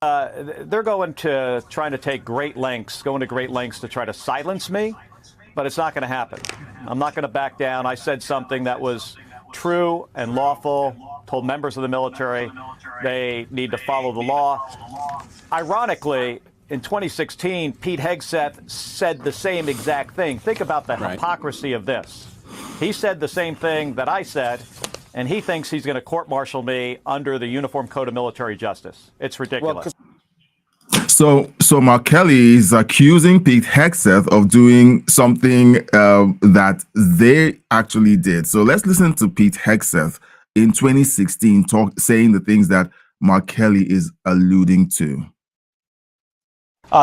They're trying to take great lengths, going to great lengths to try to silence me, but it's not going to happen. I'm not going to back down. I said something that was true and lawful, told members of the military they need to follow the law. Ironically, in 2016, Pete Hegseth said the same exact thing. Think about the hypocrisy of this. He said the same thing that I said, and he thinks he's going to court-martial me under the Uniform Code of Military Justice. It's ridiculous. So Mark Kelly is accusing Pete Hegseth of doing something that they actually did. So let's listen to Pete Hegseth in 2016 saying the things that Mark Kelly is alluding to.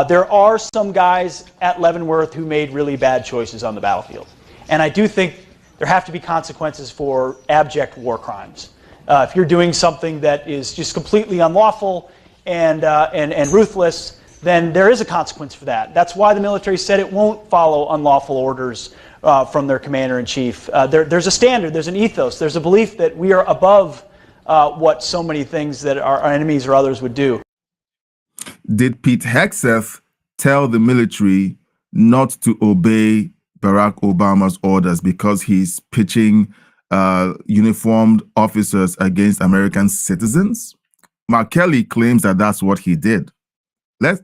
There are some guys at Leavenworth who made really bad choices on the battlefield. And I do think there have to be consequences for abject war crimes. If you're doing something that is just completely unlawful and ruthless, then there is a consequence for that. That's why the military said it won't follow unlawful orders from their commander-in-chief. There's a standard, there's an ethos, there's a belief that we are above what so many things that our enemies or others would do. Did Pete Hegseth tell the military not to obey Barack Obama's orders because he's pitching uniformed officers against American citizens? Mark Kelly claims that that's what he did.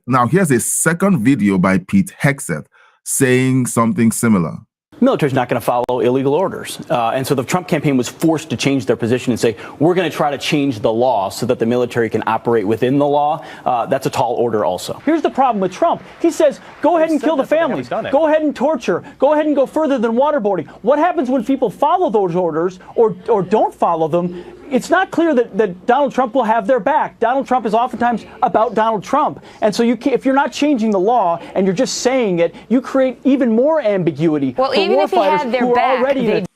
Now, here's a second video by Pete Hegseth saying something similar. The military is not going to follow illegal orders. And so the Trump campaign was forced to change their position and say, we're going to try to change the law so that the military can operate within the law. That's a tall order also. Here's the problem with Trump. He says, go ahead and kill the families. Go ahead and torture. Go ahead and go further than waterboarding. What happens when people follow those orders or don't follow them? It's not clear that Donald Trump will have their back. Donald Trump is oftentimes about Donald Trump. And so if you're not changing the law and you're just saying it, you create even more ambiguity. Well, even if he had their back.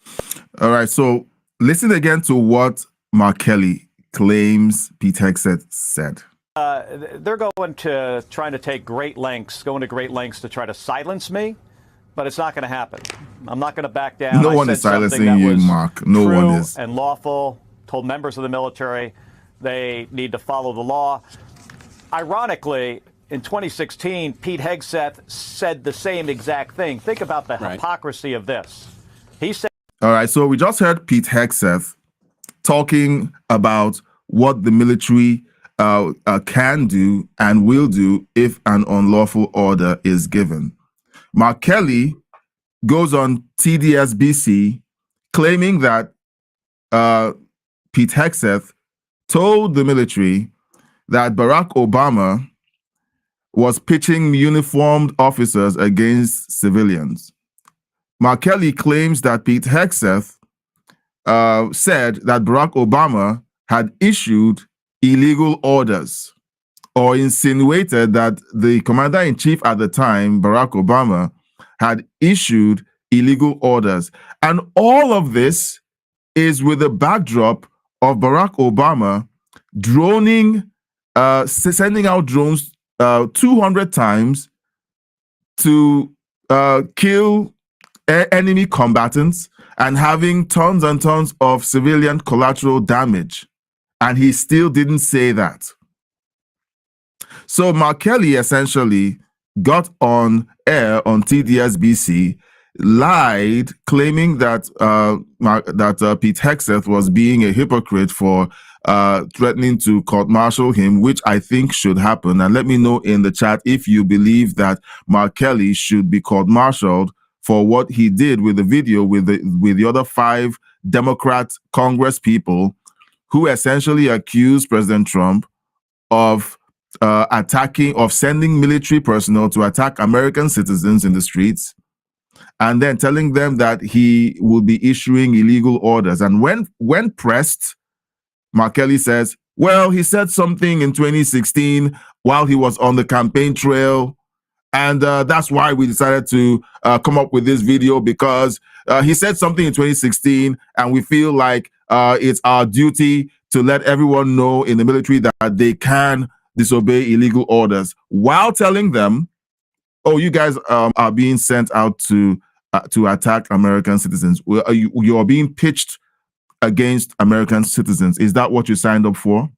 All right, so listen again to what Mark Kelly claims Pete Hegseth said. They're trying to take great lengths, going to great lengths to try to silence me, but it's not going to happen. I'm not going to back down. No one is silencing you, Mark. No one is. And lawful. Told members of the military they need to follow the law. Ironically, in 2016, Pete Hegseth said the same exact thing. Think about the hypocrisy of this. He said. All right, so we just heard Pete Hegseth talking about what the military can do and will do if an unlawful order is given. Mark Kelly goes on TDSBC claiming that Pete Hegseth told the military that Barack Obama was pitching uniformed officers against civilians. Mark Kelly claims that Pete Hegseth said that Barack Obama had issued illegal orders or insinuated that the commander-in-chief at the time, Barack Obama, had issued illegal orders. And all of this is with the backdrop of Barack Obama sending out drones 200 times to kill enemy combatants and having tons and tons of civilian collateral damage. And he still didn't say that. So Mark Kelly essentially got on air on TDSBC, lied, claiming that Pete Hegseth was being a hypocrite for threatening to court-martial him, which I think should happen. And let me know in the chat if you believe that Mark Kelly should be court-martialed for what he did with the video with the other 5 Democrat Congress people who essentially accused President Trump of sending military personnel to attack American citizens in the streets, and then telling them that he will be issuing illegal orders. And when pressed, Mark Kelly says, well, he said something in 2016 while he was on the campaign trail, and that's why we decided to come up with this video, because he said something in 2016, and we feel like it's our duty to let everyone know in the military that they can disobey illegal orders, while telling them, oh, you guys are being sent out to attack American citizens. You are being pitched against American citizens. Is that what you signed up for?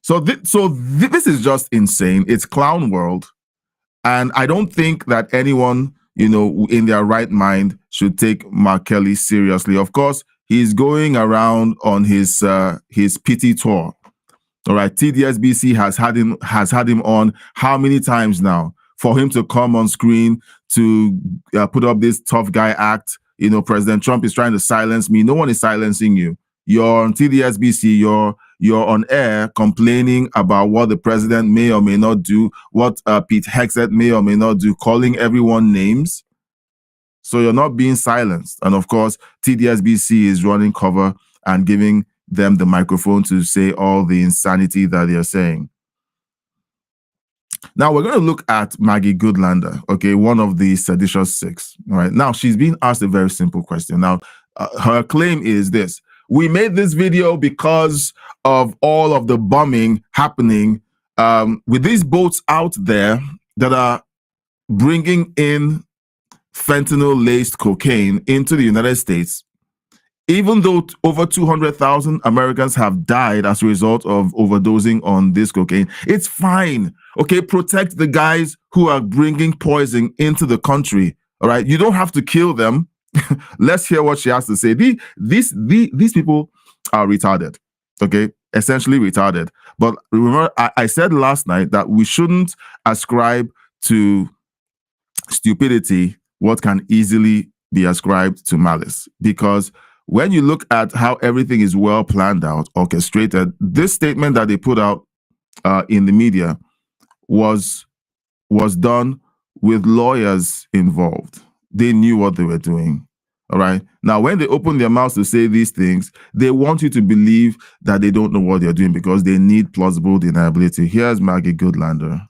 This is just insane. It's clown world. And I don't think that anyone, in their right mind should take Mark Kelly seriously. Of course, he's going around on his pity tour. All right, TDSBC has had him on how many times now for him to come on screen to put up this tough guy act. President Trump is trying to silence me. No one is silencing you. You're on TDSBC. You're on air complaining about what the president may or may not do, what Pete Hegseth may or may not do, calling everyone names. So you're not being silenced. And of course, TDSBC is running cover and giving them the microphone to say all the insanity that they're saying. Now we're going to look at Maggie Goodlander, okay, one of the seditious six. All right. Now she's being asked a very simple question. Now, her claim is this: we made this video because of all of the bombing happening with these boats out there that are bringing in fentanyl-laced cocaine into the United States. Even though over 200,000 Americans have died as a result of overdosing on this cocaine, it's fine. Okay, protect the guys who are bringing poison into the country. All right, you don't have to kill them. Let's hear what she has to say. These people are retarded. Okay, essentially retarded. But remember, I said last night that we shouldn't ascribe to stupidity what can easily be ascribed to malice, because when you look at how everything is well planned out, orchestrated, this statement that they put out in the media was done with lawyers involved. They knew what they were doing. All right. Now, when they open their mouths to say these things, they want you to believe that they don't know what they're doing because they need plausible deniability. Here's Maggie Goodlander.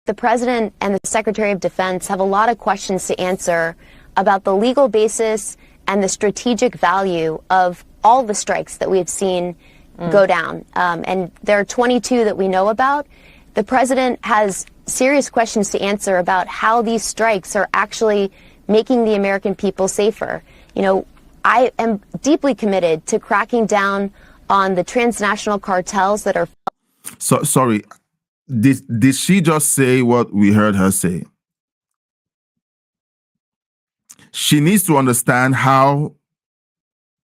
The president and the Secretary of Defense have a lot of questions to answer about the legal basis and the strategic value of all the strikes that we have seen go down. And there are 22 that we know about. The president has serious questions to answer about how these strikes are actually making the American people safer. I am deeply committed to cracking down on the transnational cartels that are... Sorry, did she just say what we heard her say? She needs to understand how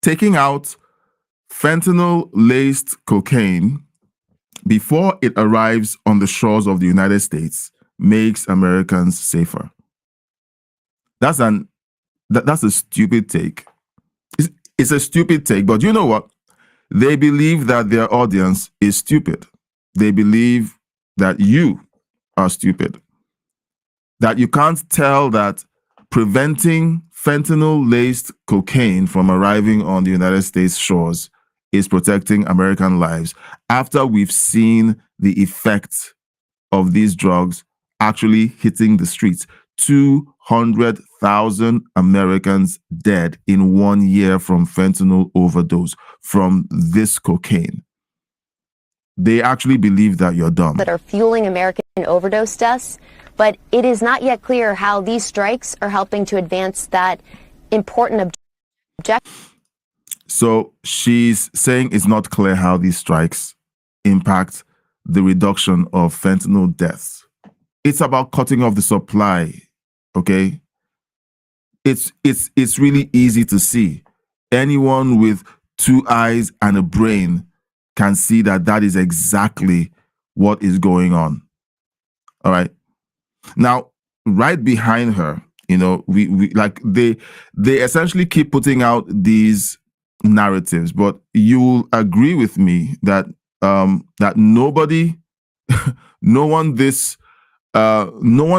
taking out fentanyl-laced cocaine before it arrives on the shores of the United States makes Americans safer. That's a stupid take. It's a stupid take, but you know what? They believe that their audience is stupid. They believe that you are stupid. That you can't tell that preventing fentanyl-laced cocaine from arriving on the United States shores is protecting American lives after we've seen the effects of these drugs actually hitting the streets. 200,000 Americans dead in 1 year from fentanyl overdose from this cocaine. They actually believe that you're dumb. That are fueling American overdose deaths. But it is not yet clear how these strikes are helping to advance that important objective. So she's saying it's not clear how these strikes impact the reduction of fentanyl deaths. It's about cutting off the supply, okay? It's really easy to see. Anyone with two eyes and a brain can see that that is exactly what is going on. All right? Now, right behind her, we like they essentially keep putting out these narratives, but you will agree with me that that nobody, no one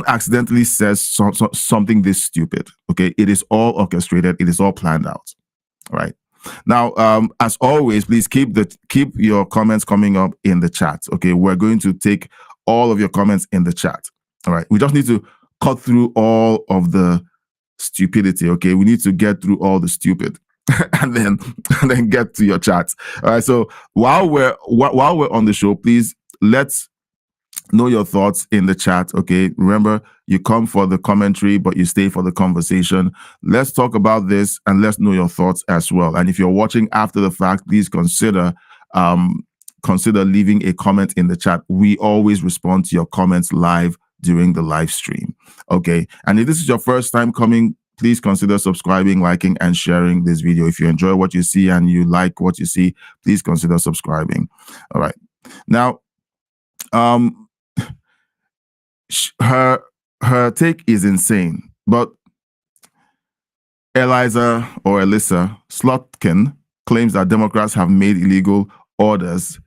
accidentally says something this stupid. Okay, it is all orchestrated. It is all planned out. All right. Now, as always, please keep your comments coming up in the chat. Okay, we're going to take all of your comments in the chat. All right, we just need to cut through all of the stupidity. Okay, we need to get through all the stupid, and then get to your chats. All right. So while we're on the show, please let's know your thoughts in the chat. Okay. Remember, you come for the commentary, but you stay for the conversation. Let's talk about this and let's know your thoughts as well. And if you're watching after the fact, please consider consider leaving a comment in the chat. We always respond to your comments live during the live stream. Okay. And if this is your first time coming, please consider subscribing, liking, and sharing this video. If you enjoy what you see and you like what you see, please consider subscribing. All right. Now, her take is insane, but Elisa Slotkin claims that Democrats have made illegal orders.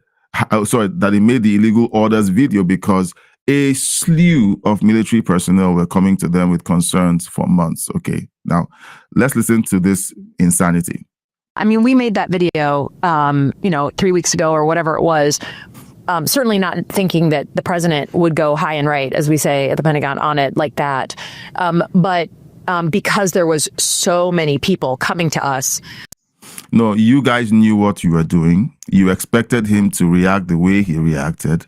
That they made the illegal orders video because a slew of military personnel were coming to them with concerns for months. Okay, now let's listen to this insanity. I mean, we made that video, 3 weeks ago or whatever it was. Certainly not thinking that the president would go high and right, as we say at the Pentagon, on it like that. But because there was so many people coming to us. No, you guys knew what you were doing. You expected him to react the way he reacted,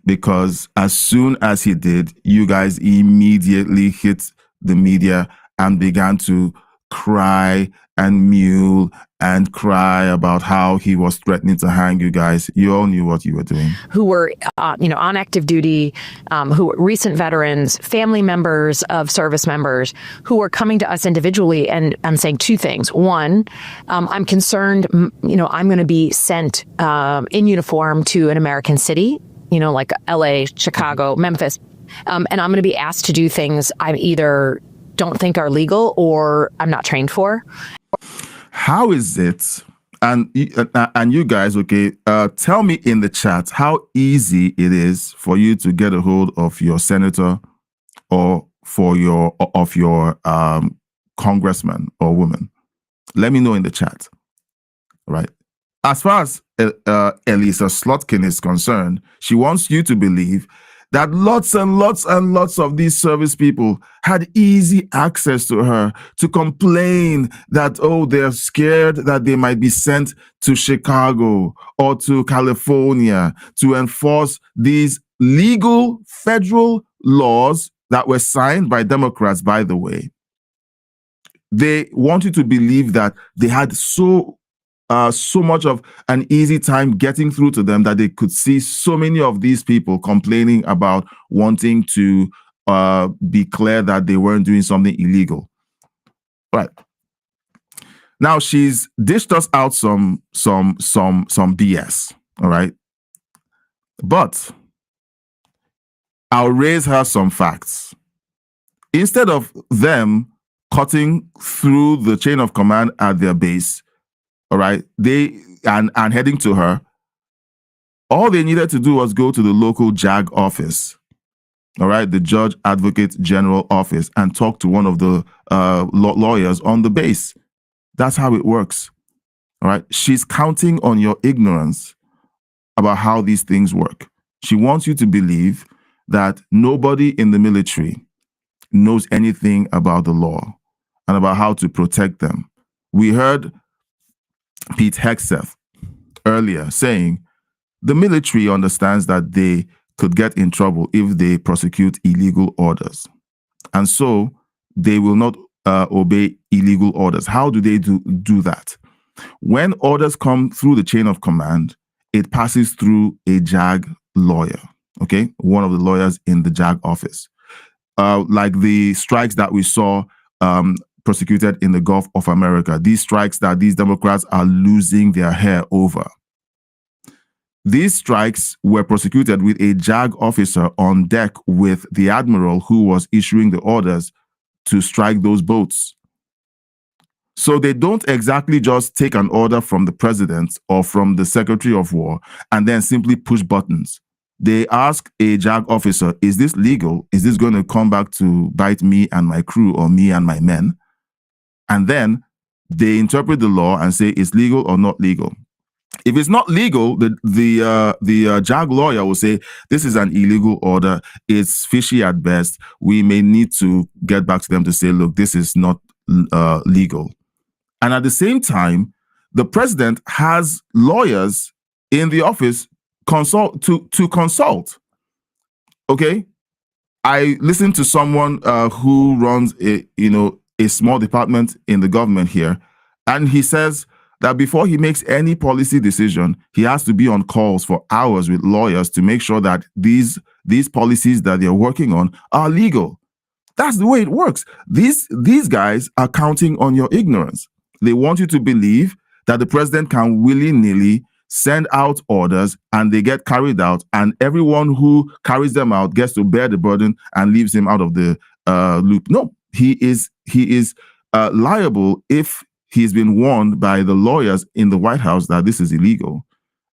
because as soon as he did, you guys immediately hit the media and began to cry and mew and cry about how he was threatening to hang you guys. You all knew what you were doing. Who were, on active duty, who were recent veterans, family members of service members, who were coming to us individually and saying two things. One, I'm concerned, I'm going to be sent in uniform to an American city, like LA, Chicago, Memphis, and I'm going to be asked to do things I either don't think are legal or I'm not trained for. How is it? And you guys, okay, tell me in the chat how easy it is for you to get a hold of your senator or your congressman or woman. Let me know in the chat. Right. As far as Elisa Slotkin is concerned, she wants you to believe that lots and lots and lots of these service people had easy access to her to complain that, they're scared that they might be sent to Chicago or to California to enforce these legal federal laws that were signed by Democrats, by the way. They want you to believe that they had so much of an easy time getting through to them that they could see so many of these people complaining about wanting to be clear that they weren't doing something illegal. Right. Now she's dished us out some BS. All right. But I'll raise her some facts. Instead of them cutting through the chain of command at their base, all right, and heading to her, all they needed to do was go to the local JAG office, all right, the Judge Advocate General office, and talk to one of the lawyers on the base. That's how it works, all right? She's counting on your ignorance about how these things work. She wants you to believe that nobody in the military knows anything about the law and about how to protect them. We heard Pete Hegseth earlier saying the military understands that they could get in trouble if they prosecute illegal orders. And so they will not obey illegal orders. How do they do that? When orders come through the chain of command, it passes through a JAG lawyer, okay? One of the lawyers in the JAG office. Like the strikes that we saw prosecuted in the Gulf of America, these strikes that these Democrats are losing their hair over. These strikes were prosecuted with a JAG officer on deck with the admiral who was issuing the orders to strike those boats. So they don't exactly just take an order from the president or from the Secretary of War and then simply push buttons. They ask a JAG officer, is this legal? Is this going to come back to bite me and my crew or me and my men? And then they interpret the law and say it's legal or not legal. If it's not legal, the JAG lawyer will say, this is an illegal order. It's fishy at best. We may need to get back to them to say, look, this is not legal. And at the same time, the president has lawyers in the office to consult. Okay? I listened to someone who runs a small department in the government here, and he says that before he makes any policy decision, he has to be on calls for hours with lawyers to make sure that these policies that they're working on are legal. That's the way it works. These guys are counting on your ignorance. They want you to believe that the president can willy-nilly send out orders and they get carried out, and everyone who carries them out gets to bear the burden and leaves him out of the loop. No, he is liable if he's been warned by the lawyers in the White House that this is illegal.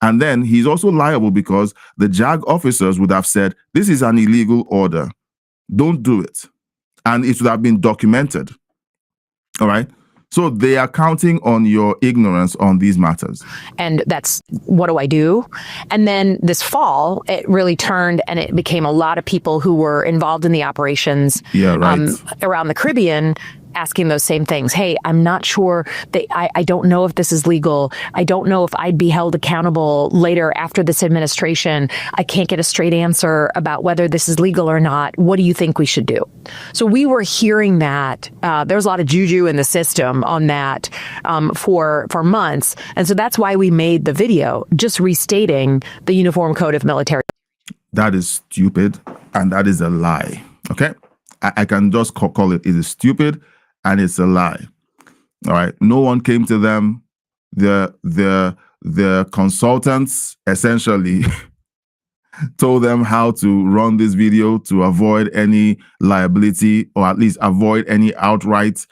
And then he's also liable because the JAG officers would have said, this is an illegal order. Don't do it. And it would have been documented. All right. So they are counting on your ignorance on these matters. And that's, what do I do? And then this fall, it really turned and it became a lot of people who were involved in the operations around the Caribbean asking those same things. Hey, I'm not sure. I don't know if this is legal. I don't know if I'd be held accountable later after this administration. I can't get a straight answer about whether this is legal or not. What do you think we should do? So we were hearing that. There's a lot of juju in the system on that for months. And so that's why we made the video just restating the Uniform Code of Military. That is stupid. And that is a lie. Okay. I can just call it. It is stupid. And it's a lie. All right. No one came to them. The consultants essentially told them how to run this video to avoid any liability, or at least avoid any outright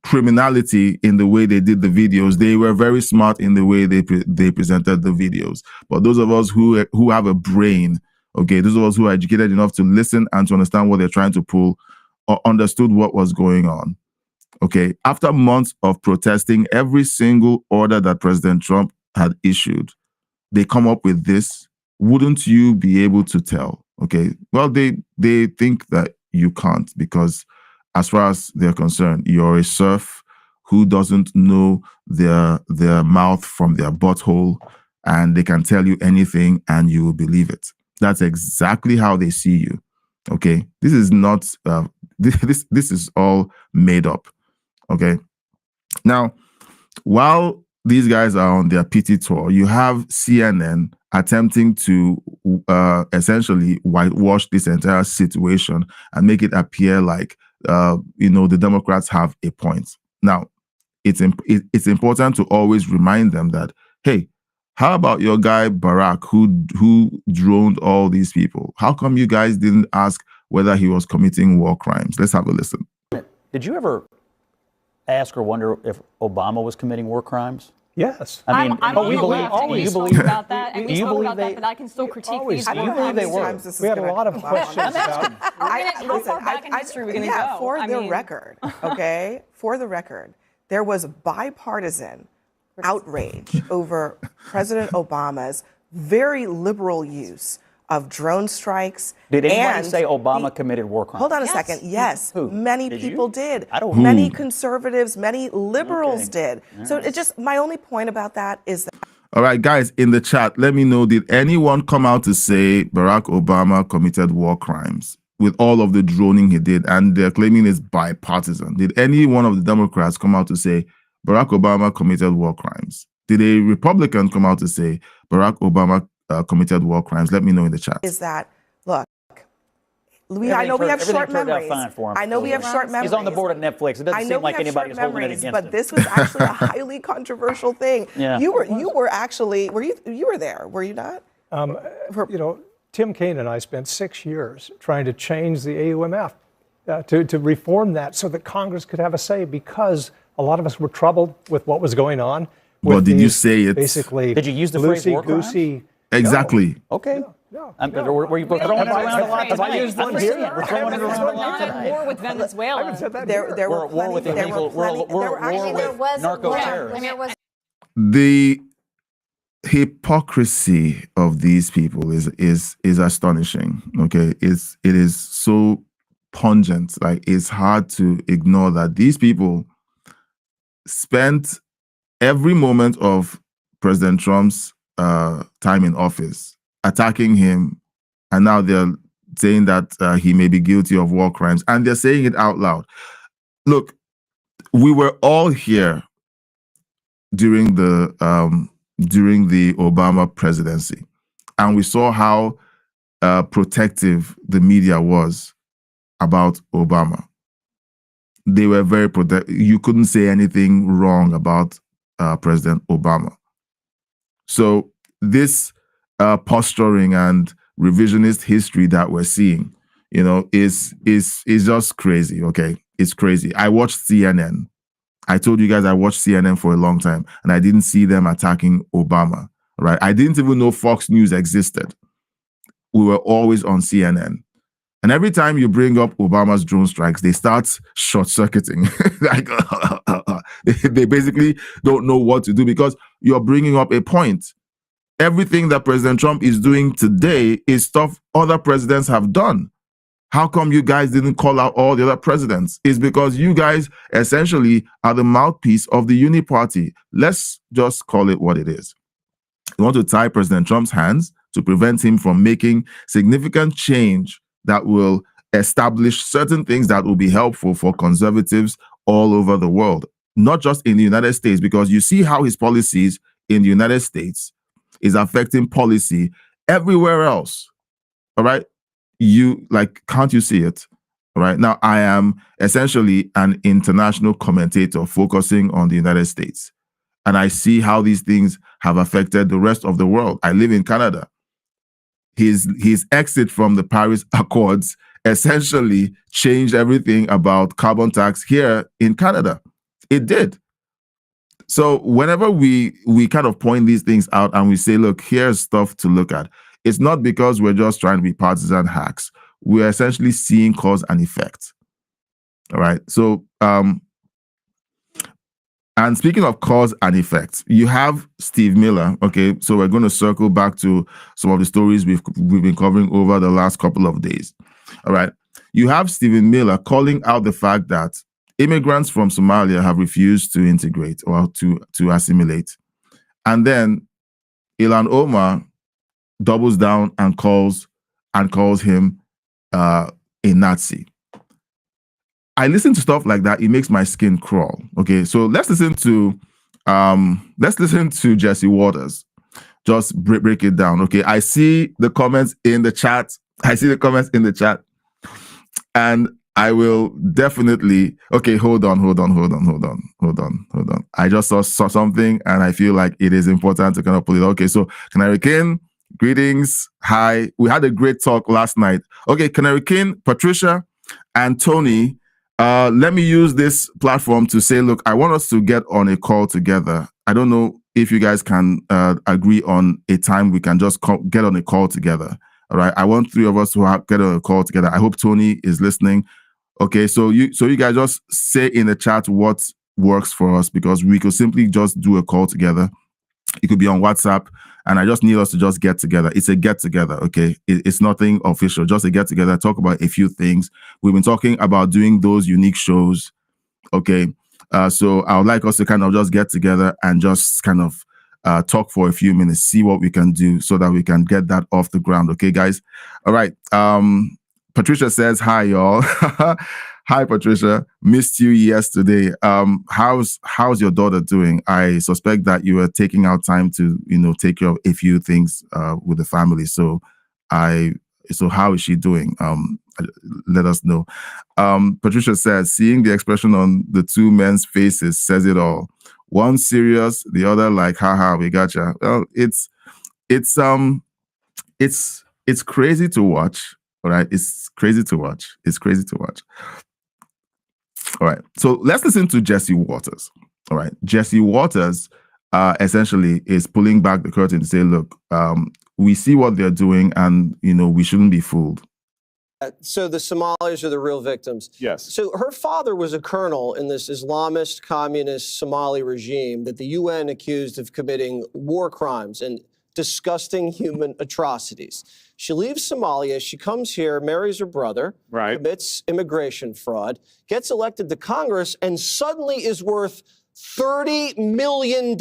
criminality in the way they did the videos. They were very smart in the way they presented the videos. But those of us who have a brain, okay, those of us who are educated enough to listen and to understand what they're trying to pull, or understood what was going on. Okay, after months of protesting every single order that President Trump had issued, they come up with this. Wouldn't you be able to tell? Okay, well, they think that you can't, because as far as they're concerned, you're a serf who doesn't know their mouth from their butthole, and they can tell you anything and you will believe it. That's exactly how they see you. Okay, this is not this is all made up. Okay, now while these guys are on their pity tour, you have CNN attempting to essentially whitewash this entire situation and make it appear like the Democrats have a point. Now, it's important to always remind them that, hey, how about your guy Barack, who droned all these people? How come you guys didn't ask whether he was committing war crimes? Let's have a listen. Did you ever ask or wonder if Obama was committing war crimes? Yes. I mean, we believe about that, and we spoke about that, but I can still critique these. Do you believe they were? We had a lot of questions about. How far back in history are we going to go? For the record, okay, for the record, there was bipartisan outrage over President Obama's very liberal use of drone strikes. Did anybody say Obama committed war crimes? Hold on a second. Yes, Who? Many people did. I don't. Many conservatives, many liberals did. So it just, my only point about that is that. All right, guys, in the chat, let me know, did anyone come out to say Barack Obama committed war crimes with all of the droning he did? And they're claiming it's bipartisan. Did any one of the Democrats come out to say Barack Obama committed war crimes? Did a Republican come out to say Barack Obama committed war crimes? Let me know in the chat. Is that, look, I know we have short memories. I know we have short memories. He's on the board at Netflix. It doesn't seem like anybody's holding it against him. But this was actually a highly controversial thing. Yeah. You were actually, you were there, were you not? Tim Kaine and I spent 6 years trying to change the AUMF, to reform that so that Congress could have a say, because a lot of us were troubled with what was going on. Well, did you say it? Basically, did you use the phrase war crimes? Exactly. No. Okay. No. Were you throwing it around a lot? I used one here. We're throwing it around a lot tonight. War with Venezuela. I haven't said that There We're at war with illegal. We're at war with narco-terrorists. The hypocrisy of these people is astonishing. Okay, it is so pungent. Like, it's hard to ignore that these people spent every moment of President Trump's time in office attacking him, and now they're saying that he may be guilty of war crimes, and they're saying it out loud. Look, we were all here during the Obama presidency, and we saw how protective the media was about Obama. They were very protective. You couldn't say anything wrong about President Obama. So this posturing and revisionist history that we're seeing, is just crazy. Okay, it's crazy. I watched CNN. I told you guys I watched CNN for a long time, and I didn't see them attacking Obama. Right? I didn't even know Fox News existed. We were always on CNN. And every time you bring up Obama's drone strikes, they start short-circuiting. Like, they basically don't know what to do because you're bringing up a point. Everything that President Trump is doing today is stuff other presidents have done. How come you guys didn't call out all the other presidents? It's because you guys essentially are the mouthpiece of the Uni Party. Let's just call it what it is. You want to tie President Trump's hands to prevent him from making significant change that will establish certain things that will be helpful for conservatives all over the world, not just in the United States, because you see how his policies in the United States is affecting policy everywhere else. All right. Can't you see it? All right. Now, I am essentially an international commentator focusing on the United States, and I see how these things have affected the rest of the world. I live in Canada. His exit from the Paris Accords essentially changed everything about carbon tax here in Canada. It did. So whenever we kind of point these things out and we say, look, here's stuff to look at, it's not because we're just trying to be partisan hacks. We're essentially seeing cause and effect. All right. So, and speaking of cause and effect, you have Steve Miller. Okay, so we're going to circle back to some of the stories we've been covering over the last couple of days. All right, you have Stephen Miller calling out the fact that immigrants from Somalia have refused to integrate or to assimilate, and then Ilhan Omar doubles down and calls him a Nazi. I listen to stuff like that. It makes my skin crawl. Okay, so let's listen to Jesse Waters. Just break it down. Okay, I see the comments in the chat. And I will definitely. Okay, hold on. I just saw something, and I feel like it is important to kind of pull it. Okay, so Canary King, greetings. Hi, we had a great talk last night. Okay, Canary King, Patricia, and Tony. Let me use this platform to say, look, I want us to get on a call together. I don't know if you guys can agree on a time we can just get on a call together. All right. I want three of us to get on a call together. I hope Tony is listening. Okay. So you guys just say in the chat what works for us, because we could simply just do a call together. It could be on WhatsApp. And I just need us to just get together. It's a get together, okay? It's nothing official, just a get together, talk about a few things. We've been talking about doing those unique shows, okay? So I would like us to kind of just get together and just kind of talk for a few minutes, see what we can do so that we can get that off the ground, okay, guys? All right. Patricia says, hi, y'all. Hi, Patricia. Missed you yesterday. How's your daughter doing? I suspect that you were taking out time to, take care of a few things with the family. So how is she doing? Let us know. Patricia says, seeing the expression on the two men's faces says it all. One serious, the other like, haha, we gotcha. Well, it's crazy to watch. All right. It's crazy to watch. All right. So let's listen to Jesse Waters. All right. Jesse Waters essentially is pulling back the curtain to say, look, we see what they're doing and, we shouldn't be fooled. So the Somalis are the real victims. Yes. So her father was a colonel in this Islamist communist Somali regime that the UN accused of committing war crimes and disgusting human atrocities. She leaves Somalia, she comes here, marries her brother, right, commits immigration fraud, gets elected to Congress, and suddenly is worth $30 million.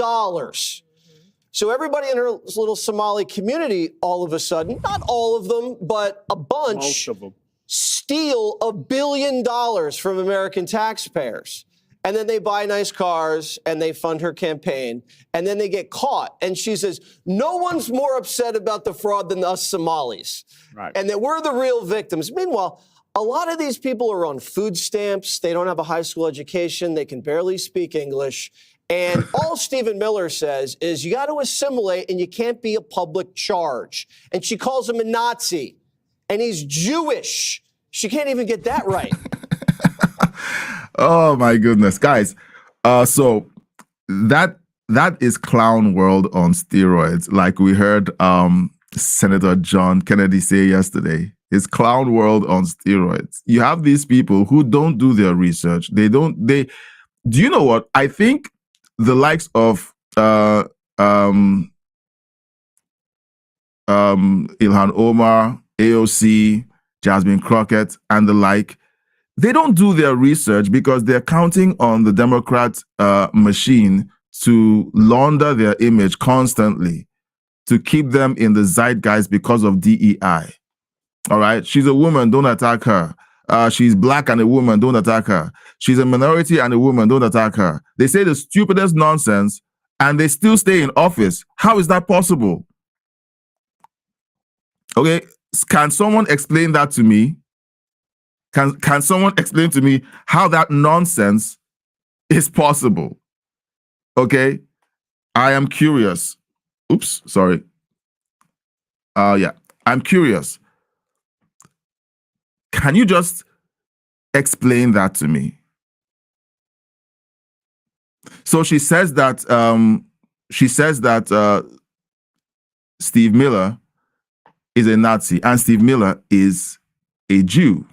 So everybody in her little Somali community, all of a sudden, not all of them, but a bunch, most of them, steal $1 billion from American taxpayers. and then they buy nice cars and they fund her campaign, and then they get caught. And she says, no one's more upset about the fraud than us Somalis, and that we're the real victims. Meanwhile, a lot of these people are on food stamps. They don't have a high school education. They can barely speak English. And all Stephen Miller says is you got to assimilate and you can't be a public charge. And she calls him a Nazi, and he's Jewish. She can't even get that right. Oh my goodness, guys. So that is clown world on steroids, like we heard Senator John Kennedy say yesterday. It's clown world on steroids. You have these people who don't do their research. Do you know what? I think the likes of Ilhan Omar, AOC, Jasmine Crockett, and the like, they don't do their research because they're counting on the Democrat machine to launder their image constantly, to keep them in the zeitgeist because of DEI. All right? She's a woman, don't attack her. She's black and a woman, don't attack her. She's a minority and a woman, don't attack her. They say the stupidest nonsense and they still stay in office. How is that possible? Okay, can someone explain that to me? Can someone explain to me how that nonsense is possible? Okay, I am curious. Oops, sorry. Yeah, I'm curious. Can you just explain that to me? So she says that Steve Miller is a Nazi and Steve Miller is a Jew.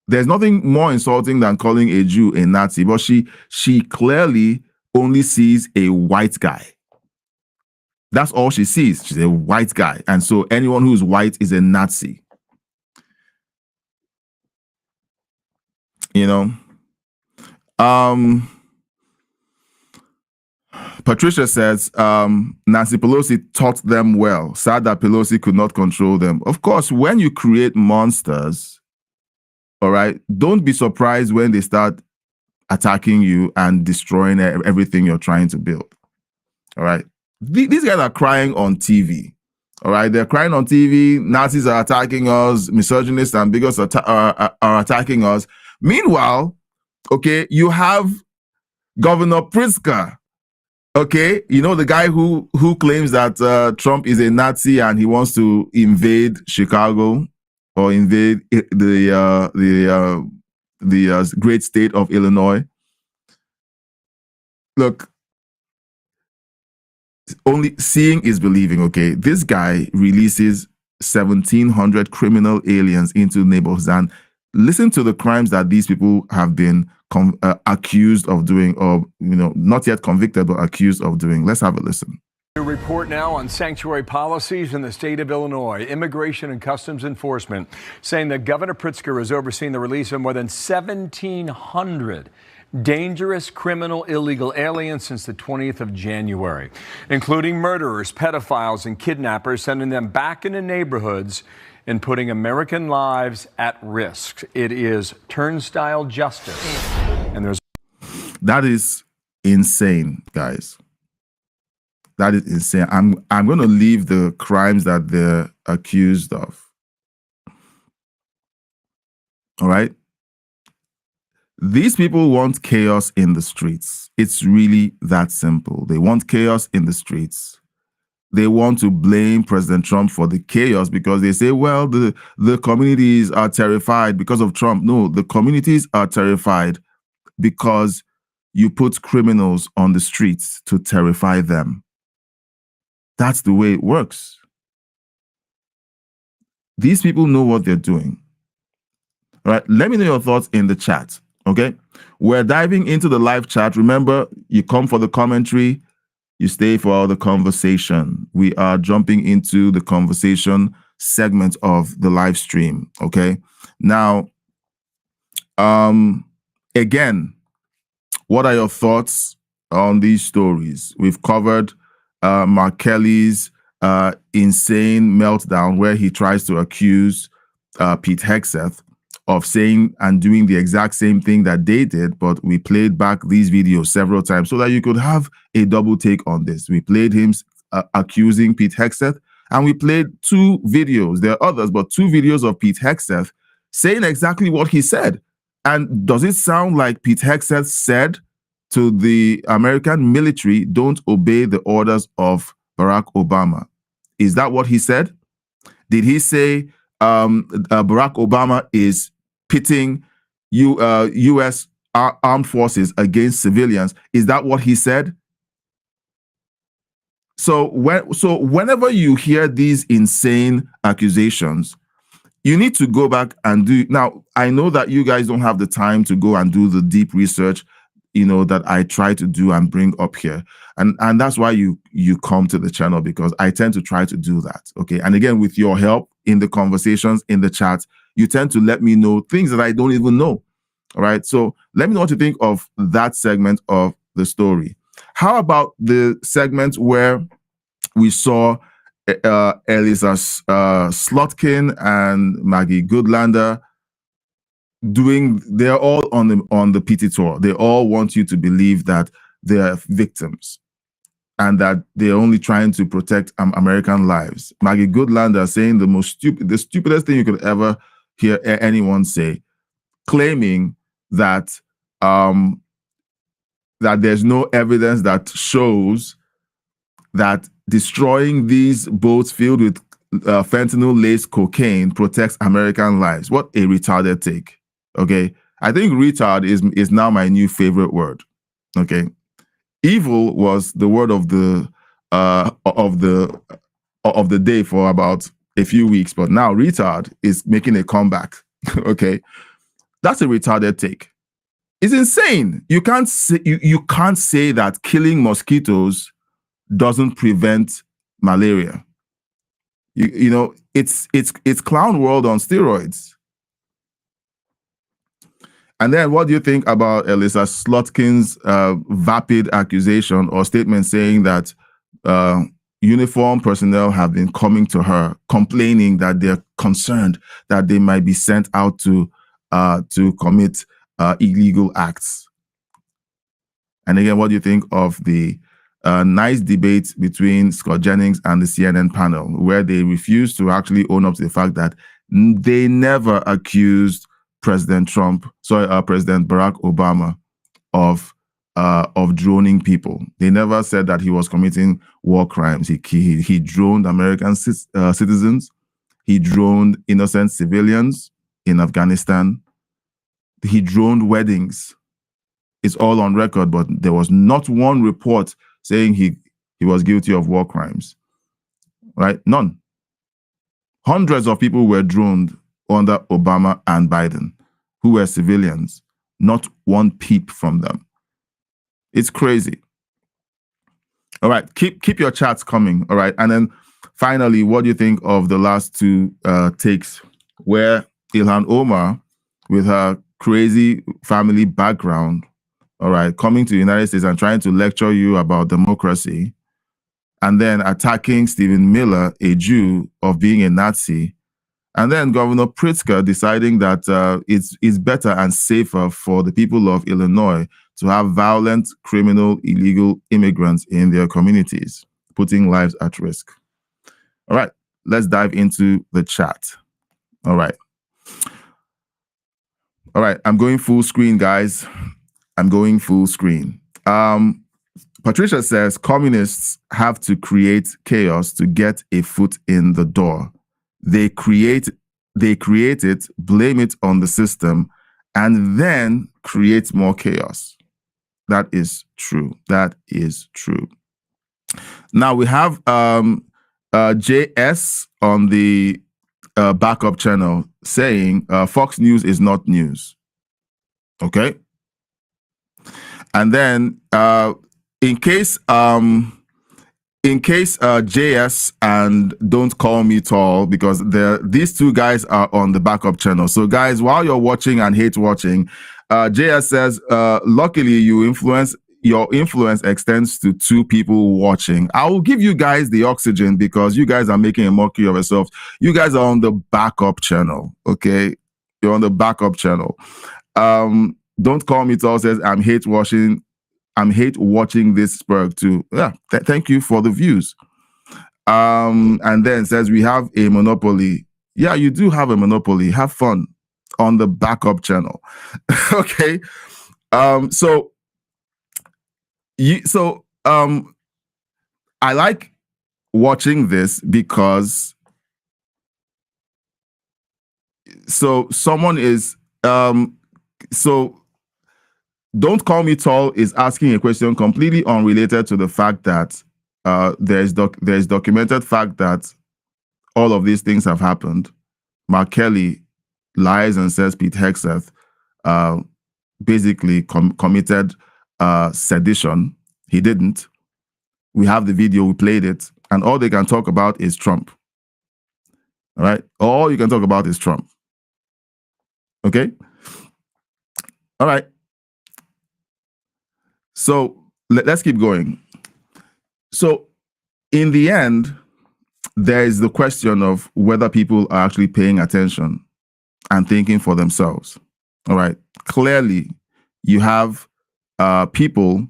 There's nothing more insulting than calling a Jew a Nazi, but she clearly only sees a white guy. That's all she sees. She's a white guy. And so anyone who's white is a Nazi. You know? Patricia says, Nancy Pelosi taught them well. Sad that Pelosi could not control them. Of course, when you create monsters, all right, don't be surprised when they start attacking you and destroying everything you're trying to build. All right. These guys are crying on TV. All right. They're crying on TV. Nazis are attacking us. Misogynists and bigots are attacking us. Meanwhile, okay, you have Governor Pritzker. Okay, you know, the guy who claims that Trump is a Nazi and he wants to invade Chicago or invade the great state of Illinois. Look, only seeing is believing. Okay, this guy releases 1,700 criminal aliens into neighborhoods, and listen to the crimes that these people have been accused of doing, or not yet convicted, but accused of doing. Let's have a listen. New report now on sanctuary policies in the state of Illinois. Immigration and Customs Enforcement saying that Governor Pritzker has overseen the release of more than 1,700 dangerous criminal illegal aliens since the 20th of January, including murderers, pedophiles, and kidnappers, sending them back into neighborhoods and putting American lives at risk. It is turnstile justice. And that is insane, guys. That is insane. I'm going to leave the crimes that they're accused of. All right? These people want chaos in the streets. It's really that simple. They want chaos in the streets. They want to blame President Trump for the chaos because they say, well, the communities are terrified because of Trump. No, the communities are terrified because you put criminals on the streets to terrify them. That's the way it works. These people know what they're doing. All right, let me know your thoughts in the chat, okay? We're diving into the live chat. Remember, you come for the commentary, you stay for all the conversation. We are jumping into the conversation segment of the live stream, okay? Now, again, what are your thoughts on these stories? We've covered Mark Kelly's insane meltdown where he tries to accuse Pete Hegseth of saying and doing the exact same thing that they did, but we played back these videos several times so that you could have a double take on this. We played him accusing Pete Hegseth, and we played 2 videos. There are others, but 2 videos of Pete Hegseth saying exactly what he said. And does it sound like Pete Hegseth said to the American military, don't obey the orders of Barack Obama? Is that what he said? Did he say Barack Obama is pitting U.S. armed forces against civilians? Is that what he said? So whenever you hear these insane accusations, you need to go back and do. Now, I know that you guys don't have the time to go and do the deep research, that I try to do and bring up here. And that's why you come to the channel, because I tend to try to do that. Okay. And again, with your help in the conversations, in the chat, you tend to let me know things that I don't even know. All right. So let me know what you think of that segment of the story. How about the segment where we saw Elisa Slotkin and Maggie Goodlander they're all on the PT tour. They all want you to believe that they're victims and that they're only trying to protect American lives. Maggie Goodlander saying the stupidest thing you could ever hear anyone say, claiming that that there's no evidence that shows that destroying these boats filled with fentanyl-laced cocaine protects American lives. What a retarded take. Okay, I think retard is now my new favorite word. Okay, evil was the word of the day for about a few weeks, but now retard is making a comeback. Okay, that's a retarded take. It's insane. You can't say that killing mosquitoes doesn't prevent malaria. It's clown world on steroids. And then what do you think about Elisa Slotkin's vapid accusation or statement saying that uniformed personnel have been coming to her, complaining that they're concerned that they might be sent out to commit illegal acts? And again, what do you think of the nice debate between Scott Jennings and the CNN panel, where they refused to actually own up to the fact that they never accused President Barack Obama of droning people. They never said that he was committing war crimes. He droned American citizens. He droned innocent civilians in Afghanistan. He droned weddings. It's all on record, but there was not one report saying he was guilty of war crimes. Right? None. Hundreds of people were droned under Obama and Biden, who were civilians. Not one peep from them. It's crazy. All right, keep your chats coming. All right, and then finally, what do you think of the last 2 takes, where Ilhan Omar, with her crazy family background, all right, coming to the United States and trying to lecture you about democracy, and then attacking Stephen Miller, a Jew, of being a Nazi, and then Governor Pritzker deciding that it's better and safer for the people of Illinois to have violent, criminal, illegal immigrants in their communities, putting lives at risk. All right, let's dive into the chat. All right, I'm going full screen, guys. I'm going full screen. Patricia says communists have to create chaos to get a foot in the door. They create it, blame it on the system, and then create more chaos. That is true. That is true. Now we have JS on the backup channel saying Fox News is not news. Okay. And then in case JS and Don't Call Me Tall, because these 2 guys are on the backup channel. So guys, while you're watching and hate watching, JS says, luckily your influence extends to 2 people watching. I will give you guys the oxygen because you guys are making a mockery of yourselves. You guys are on the backup channel, okay? You're on the backup channel. Don't Call Me Tall says, I'm hate watching this Spurg too. Yeah, thank you for the views. And then says, we have a monopoly. Yeah, you do have a monopoly. Have fun on the backup channel. Okay. I like watching this because someone is Don't Call Me Tall is asking a question completely unrelated to the fact that there's documented fact that all of these things have happened. Mark Kelly lies and says Pete Hegseth basically committed sedition. He didn't. We have the video, we played it, and all they can talk about is Trump. All right? All you can talk about is Trump. Okay? All right. So let's keep going. So in the end, there is the question of whether people are actually paying attention and thinking for themselves. All right. Clearly, you have people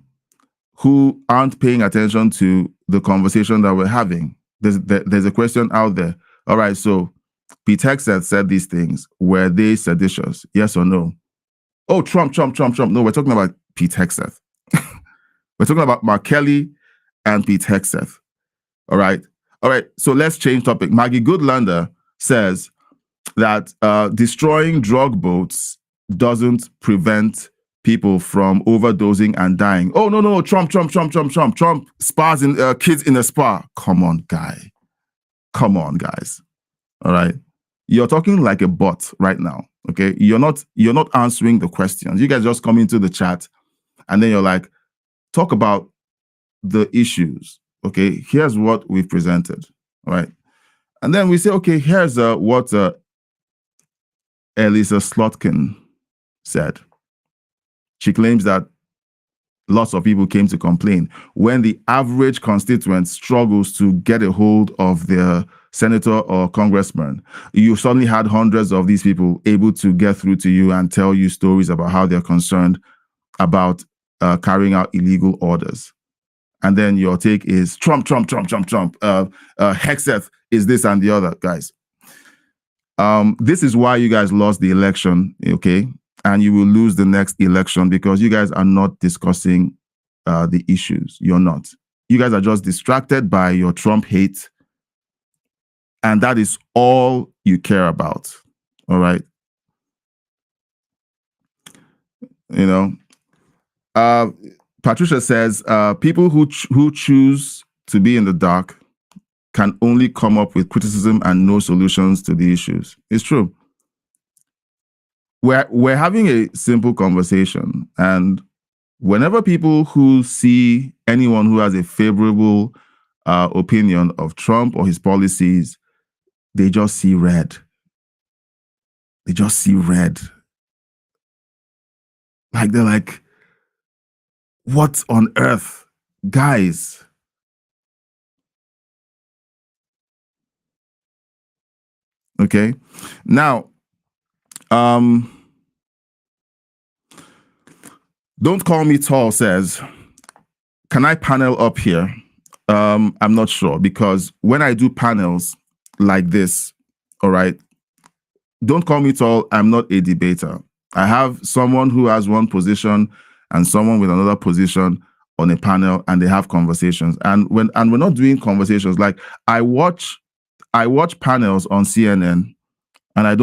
who aren't paying attention to the conversation that we're having. There's a question out there. All right. So Pete Hegseth said these things. Were they seditious? Yes or no? Oh, Trump. No, we're talking about Pete Hegseth. We're talking about Mark Kelly and Pete Hegseth. All right. So let's change topic. Maggie Goodlander says that destroying drug boats doesn't prevent people from overdosing and dying. Oh, no. Trump. Trump spas in kids in a spa. Come on, guys. All right. You're talking like a bot right now. Okay. You're not answering the questions. You guys just come into the chat and then you're like, talk about the issues. Okay, here's what we've presented. All right. And then we say, okay, here's what Elisa Slotkin said. She claims that lots of people came to complain. When the average constituent struggles to get a hold of their senator or congressman, you suddenly had hundreds of these people able to get through to you and tell you stories about how they're concerned about carrying out illegal orders. And then your take is Trump. Hegseth is this and the other, guys. This is why you guys lost the election, okay? And you will lose the next election because you guys are not discussing the issues. You're not. You guys are just distracted by your Trump hate. And that is all you care about, all right? You know? Patricia says, people who choose to be in the dark can only come up with criticism and no solutions to the issues. It's true. We're having a simple conversation, and whenever people who see anyone who has a favorable opinion of Trump or his policies, they just see red. They just see red. Like they're like, what on earth, guys? Okay. Now, Don't Call Me Tall says, can I panel up here? I'm not sure, because when I do panels like this, all right, Don't Call Me Tall, I'm not a debater. I have someone who has one position and someone with another position on a panel, and they have conversations. And we're not doing conversations. Like I watch panels on CNN, and I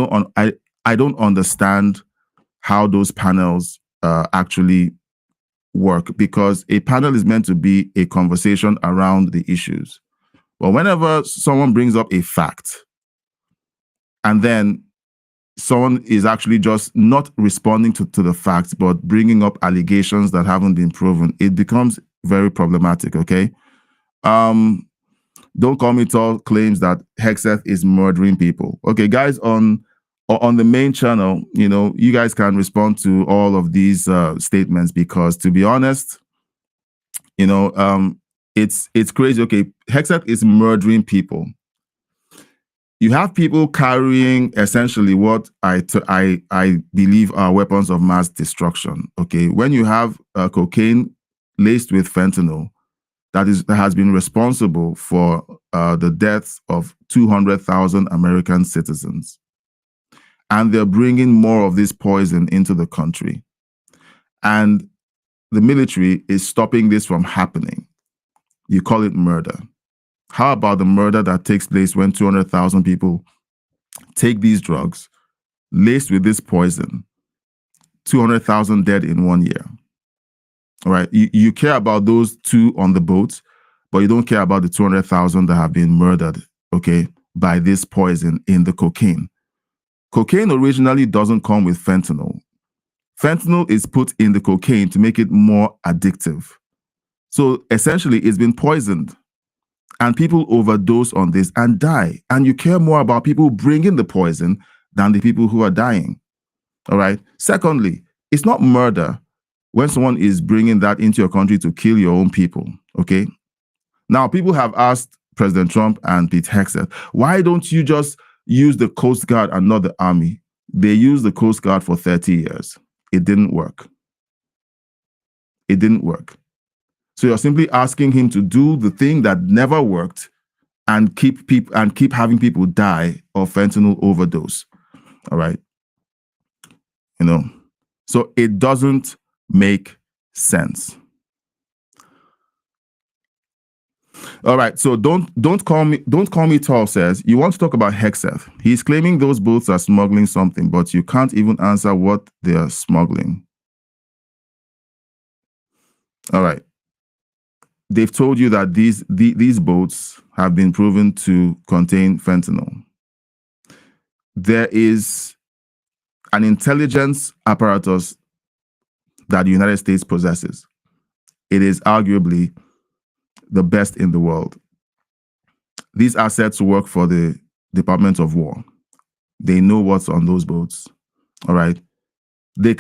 don't understand how those panels actually work, because a panel is meant to be a conversation around the issues. But whenever someone brings up a fact, and then someone is actually just not responding to the facts, but bringing up allegations that haven't been proven, it becomes very problematic, okay? Don't Call Me Tall claims that Hegseth is murdering people. Okay, guys, on the main channel, you know, you guys can respond to all of these statements, because to be honest, you know, it's crazy. Okay, Hegseth is murdering people. you have people carrying essentially what I believe are weapons of mass destruction. Okay, when you have cocaine laced with fentanyl, that has been responsible for the deaths of 200,000 American citizens, and they're bringing more of this poison into the country, and the military is stopping this from happening. You call it murder. How about the murder that takes place when 200,000 people take these drugs laced with this poison? 200,000 dead in 1 year. All right. You care about those two on the boat, but you don't care about the 200,000 that have been murdered, okay, by this poison in the cocaine. Cocaine originally doesn't come with fentanyl. Fentanyl is put in the cocaine to make it more addictive. So essentially, it's been poisoned. And people overdose on this and die. And you care more about people bringing the poison than the people who are dying. All right. Secondly, it's not murder when someone is bringing that into your country to kill your own people. Okay. Now, people have asked President Trump and Pete Hegseth, why don't you just use the Coast Guard and not the Army? They used the Coast Guard for 30 years. It didn't work. It didn't work. So you're simply asking him to do the thing that never worked and keep having people die of fentanyl overdose. All right. You know, so it doesn't make sense. All right. So don't call me tall says, you want to talk about Hegseth. He's claiming those boats are smuggling something, but you can't even answer what they are smuggling. All right. They've told you that these boats have been proven to contain fentanyl. There is an intelligence apparatus that the United States possesses. It is arguably the best in the world. These assets work for the Department of War. They know what's on those boats. All right. They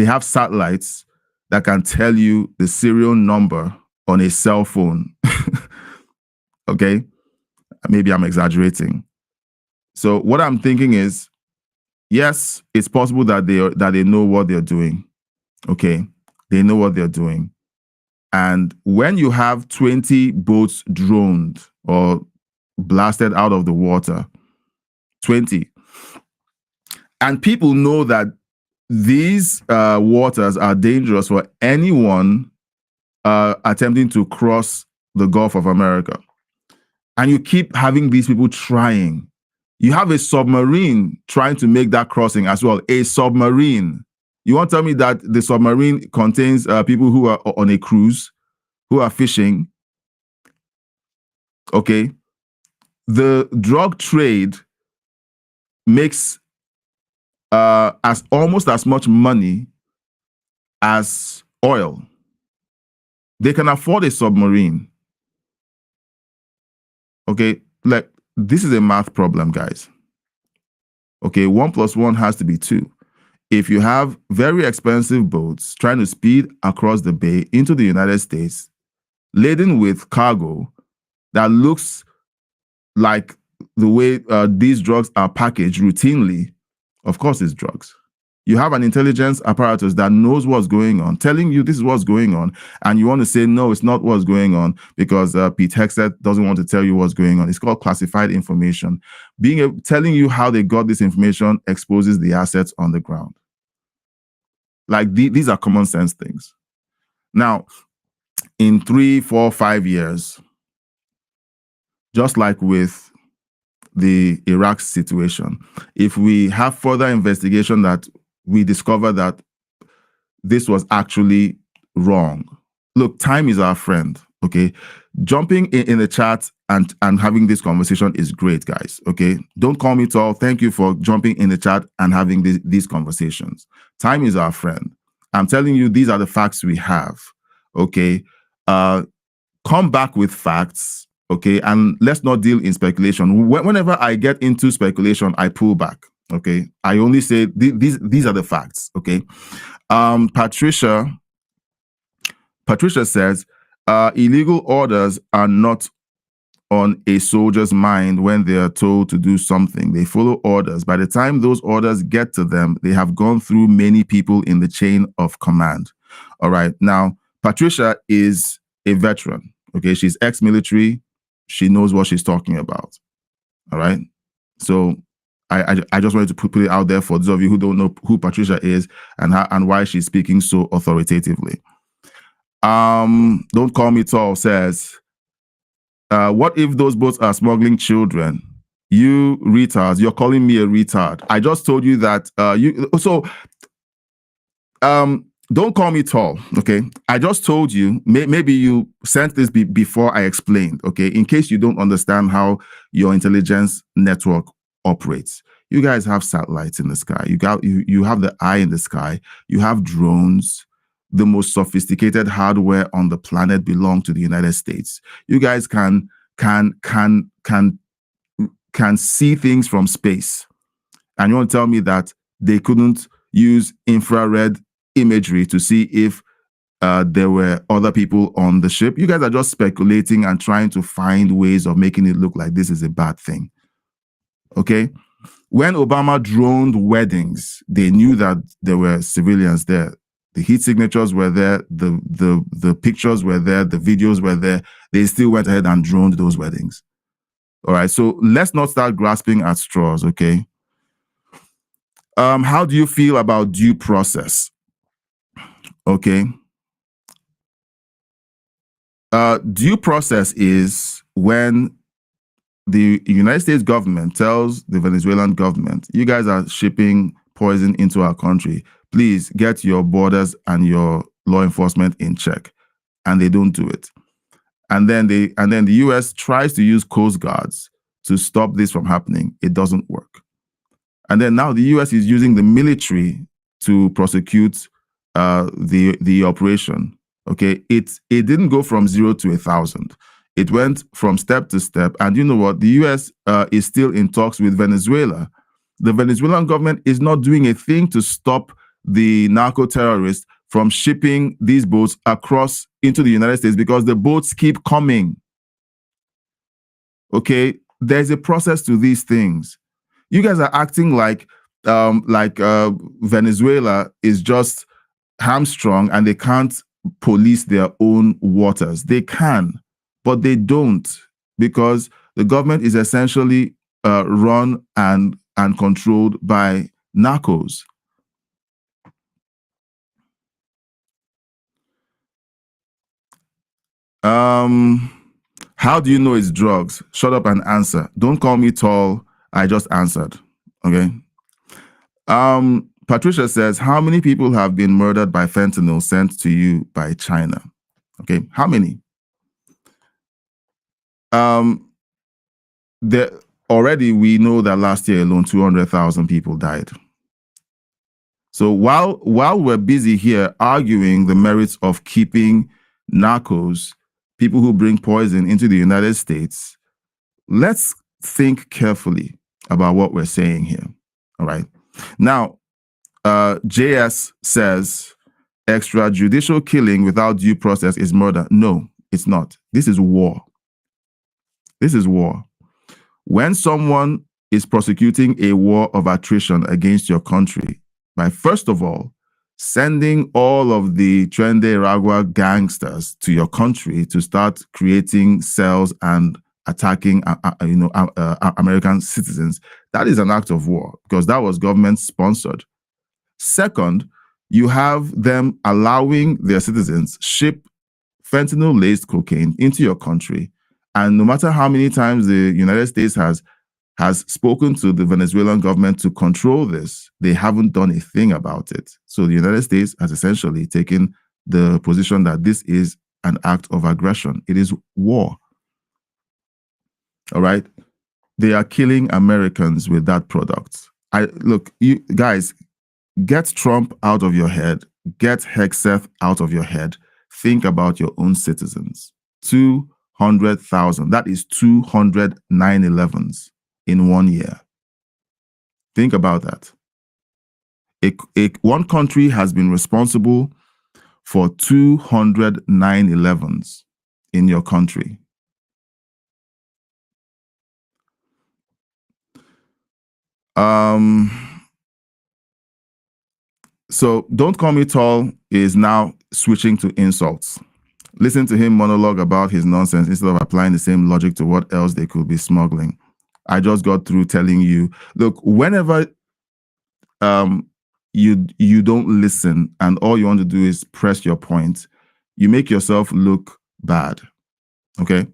have satellites that can tell you the serial number on a cell phone. Okay? Maybe I'm exaggerating. So what I'm thinking is, yes, it's possible that they know what they're doing. Okay? They know what they're doing. And when you have 20 boats droned or blasted out of the water, 20, and people know that these waters are dangerous for anyone attempting to cross the Gulf of America. And you keep having these people trying. You have a submarine trying to make that crossing as well. A submarine. You want to tell me that the submarine contains people who are on a cruise, who are fishing? Okay. The drug trade makes almost as much money as oil. They can afford a submarine. Okay, like this is a math problem, guys. Okay, 1 + 1 has to be 2. If you have very expensive boats trying to speed across the bay into the United States, laden with cargo that looks like the way these drugs are packaged routinely, of course it's drugs. You have an intelligence apparatus that knows what's going on, telling you this is what's going on, and you want to say, no, it's not what's going on because Pete Hegseth doesn't want to tell you what's going on. It's called classified information. Telling you how they got this information exposes the assets on the ground. Like these are common sense things. Now, in 3, 4, 5 years, just like with the Iraq situation, if we have further investigation that we discover that this was actually wrong. Look, time is our friend, okay? Jumping in the chat and having this conversation is great, guys, okay? Don't call me tall. Thank you for jumping in the chat and having these conversations. Time is our friend. I'm telling you, these are the facts we have, okay? Come back with facts, okay? And let's not deal in speculation. Whenever I get into speculation, I pull back. Okay, I only say these are the facts. Okay, Patricia says illegal orders are not on a soldier's mind when they are told to do something. They follow orders. By the time those orders get to them, they have gone through many people in the chain of command. All right. Now, Patricia is a veteran. Okay. She's ex-military. She knows what she's talking about. All right. So I just wanted to put it out there for those of you who don't know who Patricia is and why she's speaking so authoritatively. Don't Call Me Tall says, what if those boats are smuggling children? You retards, you're calling me a retard. I just told you that don't call me tall, okay? I just told you, maybe you sent this before I explained, okay? In case you don't understand how your intelligence network operates. You guys have satellites in the sky. You have the eye in the sky. You have drones. The most sophisticated hardware on the planet belong to the United States. You guys can see things from space. And you want to tell me that they couldn't use infrared imagery to see if there were other people on the ship? You guys are just speculating and trying to find ways of making it look like this is a bad thing. Okay? When Obama droned weddings, they knew that there were civilians there. The heat signatures were there, the pictures were there, the videos were there. They still went ahead and droned those weddings. All right, so let's not start grasping at straws, okay? How do you feel about due process? Okay. Due process is when the United States government tells the Venezuelan government, you guys are shipping poison into our country. Please get your borders and your law enforcement in check. And they don't do it. And then the US tries to use Coast Guards to stop this from happening. It doesn't work. And then now the US is using the military to prosecute the operation. Okay, it didn't go from 0 to 1,000. It went from step to step. And you know what? The US is still in talks with Venezuela. The Venezuelan government is not doing a thing to stop the narco-terrorists from shipping these boats across into the United States because the boats keep coming. Okay, there's a process to these things. You guys are acting like Venezuela is just hamstrung and they can't police their own waters. They can, but they don't, because the government is essentially run and controlled by narcos. How do you know it's drugs? Shut up and answer. Don't call me tall. I just answered. Okay. Patricia says, how many people have been murdered by fentanyl sent to you by China? Okay, how many? Already we know that last year alone 200,000 people died. So while we're busy here arguing the merits of keeping narcos, people who bring poison into the United States, let's think carefully about what we're saying here. All right. Now, JS says extrajudicial killing without due process is murder. No, it's not. This is war. This is war. When someone is prosecuting a war of attrition against your country by, first of all, sending all of the Twende Ragua gangsters to your country to start creating cells and attacking American citizens, that is an act of war because that was government sponsored. Second, you have them allowing their citizens ship fentanyl-laced cocaine into your country. And no matter how many times the United States has spoken to the Venezuelan government to control this, they haven't done a thing about it. So the United States has essentially taken the position that this is an act of aggression. It is war. All right? They are killing Americans with that product. Look, you guys, get Trump out of your head. Get Hegseth out of your head. Think about your own citizens. 200,000. That is 200 9/11s in 1 year. Think about that. One country has been responsible for 200 9/11s in your country. So Don't Call Me Tall is now switching to insults. Listen to him monologue about his nonsense instead of applying the same logic to what else they could be smuggling. I just got through telling you, look, whenever you don't listen and all you want to do is press your point, you make yourself look bad. Okay?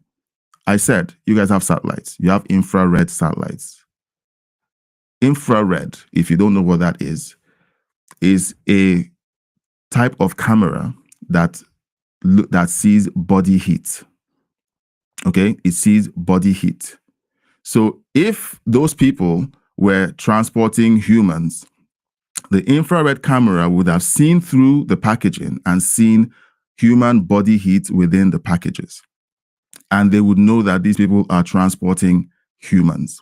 I said, you guys have satellites. You have infrared satellites. Infrared, if you don't know what that is a type of camera that sees body heat. Okay? It sees body heat. So if those people were transporting humans, the infrared camera would have seen through the packaging and seen human body heat within the packages. And they would know that these people are transporting humans.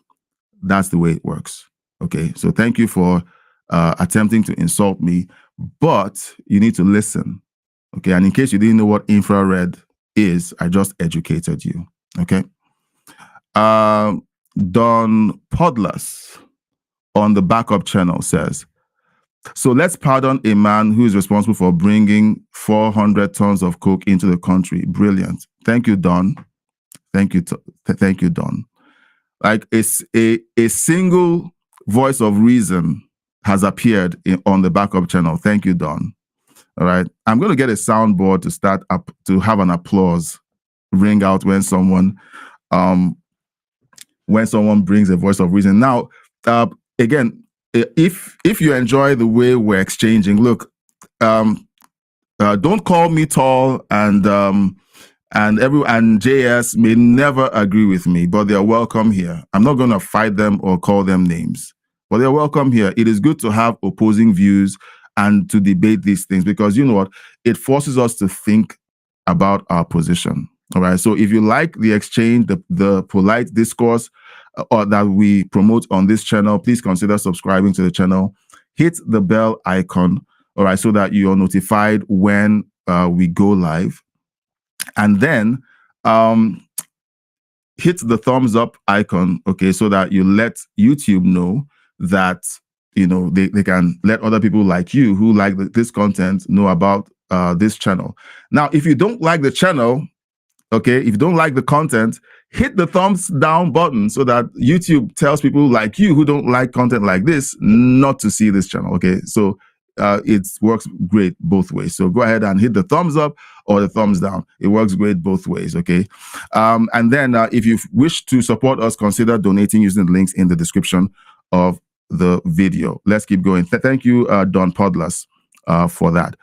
That's the way it works. Okay, so thank you for attempting to insult me, but you need to listen. Okay, and in case you didn't know what infrared is, I just educated you. Okay. Don Podlas on the backup channel says, so let's pardon a man who is responsible for bringing 400 tons of coke into the country. Brilliant. Thank you, Don. Thank you, Don. Like a single voice of reason has appeared on the backup channel. Thank you, Don. All right. I'm going to get a soundboard to start up to have an applause ring out when someone brings a voice of reason. Now, again, if you enjoy the way we're exchanging, look, Don't Call Me Tall and JS may never agree with me, but they're welcome here. I'm not going to fight them or call them names, but they're welcome here. It is good to have opposing views and to debate these things because you know what? It forces us to think about our position. All right. So if you like the exchange, the polite discourse or that we promote on this channel, please consider subscribing to the channel. Hit the bell icon, all right, so that you are notified when we go live. And then hit the thumbs up icon, okay, so that you let YouTube know that, you know, they can let other people like you who like this content know about this channel. Now, if you don't like the channel, okay, if you don't like the content, hit the thumbs down button so that YouTube tells people like you who don't like content like this not to see this channel, okay? So it works great both ways. So go ahead and hit the thumbs up or the thumbs down. It works great both ways, okay? And then if you wish to support us, consider donating using the links in the description of the video. Let's keep going. Thank you, Don Podlas, for that.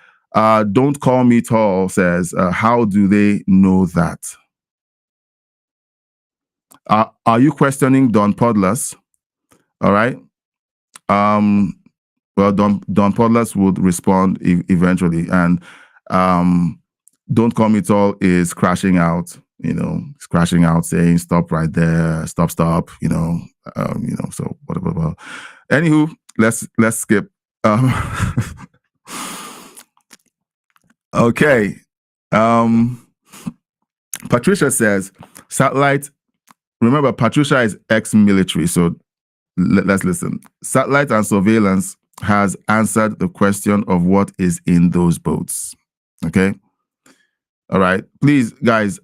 Don't Call Me Tall says, how do they know that? Are you questioning Don Podlas? All right. Well, Don Podlas would respond eventually. And Don't Call Me Tall is crashing out, you know, it's crashing out saying, stop right there, stop, you know, so whatever. Anywho, let's skip. Okay. Patricia says, satellite. Remember, Patricia is ex-military, so let's listen. Satellite and surveillance has answered the question of what is in those boats. Okay. All right. Please, guys,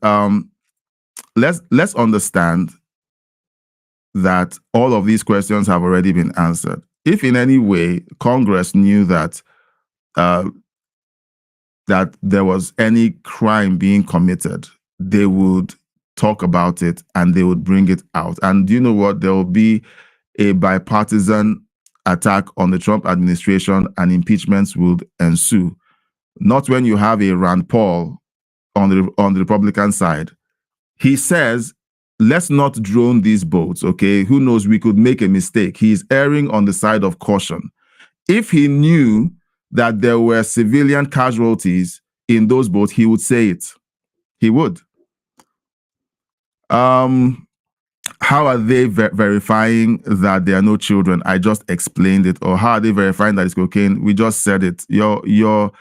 let's understand that all of these questions have already been answered. If in any way Congress knew that that there was any crime being committed, they would talk about it and they would bring it out. And you know what? There will be a bipartisan attack on the Trump administration and impeachments would ensue. Not when you have a Rand Paul on the Republican side. He says, let's not drone these boats, okay? Who knows, we could make a mistake. He's erring on the side of caution. If he knew that there were civilian casualties in those boats, he would say it. He would. How are they verifying that there are no children? I just explained it. Or how are they verifying that it's cocaine? We just said it. You're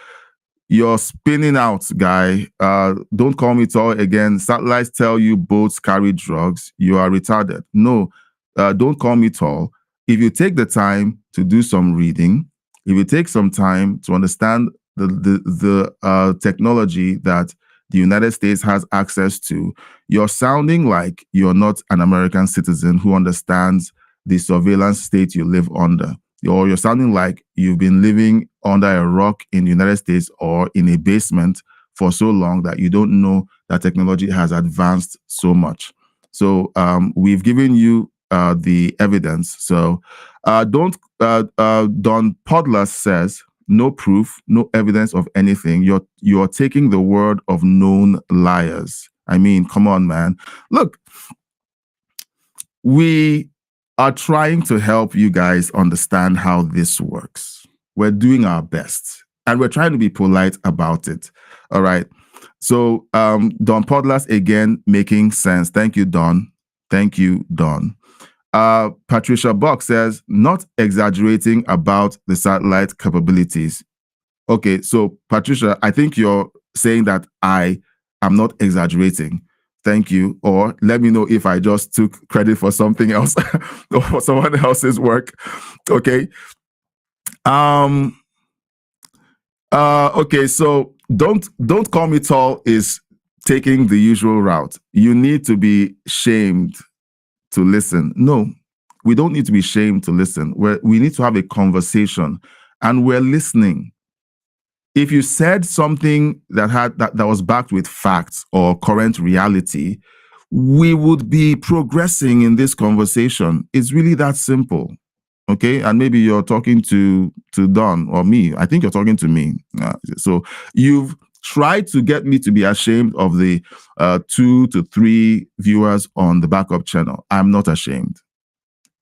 spinning out, guy. Don't call me tall again. Satellites tell you boats carry drugs. You are retarded. No, don't call me tall. if you take the time to do some reading, if you take some time to understand the technology that the United States has access to, you're sounding like you're not an American citizen who understands the surveillance state you live under. Or you're sounding like you've been living under a rock in the United States or in a basement for so long that you don't know that technology has advanced so much. So we've given you the evidence. So Don Podler says, no proof, no evidence of anything. You're taking the word of known liars. I mean, come on, man. Look, we are trying to help you guys understand how this works. We're doing our best, and we're trying to be polite about it. All right. So Don Podlas again making sense. Thank you, Don. Thank you, Don. Patricia Buck says, not exaggerating about the satellite capabilities. Okay, so Patricia, I think you're saying that I am not exaggerating. Thank you. Or let me know if I just took credit for something else or for someone else's work. Okay. Okay, so don't call me tall is taking the usual route. You need to be shamed to listen. No, we don't need to be shamed to listen. We need to have a conversation, and we're listening. If you said something that was backed with facts or current reality, we would be progressing in this conversation. It's really that simple. Okay, and maybe you're talking to Don or me. I think you're talking to me. So you've tried to get me to be ashamed of the 2 to 3 viewers on the backup channel. I'm not ashamed.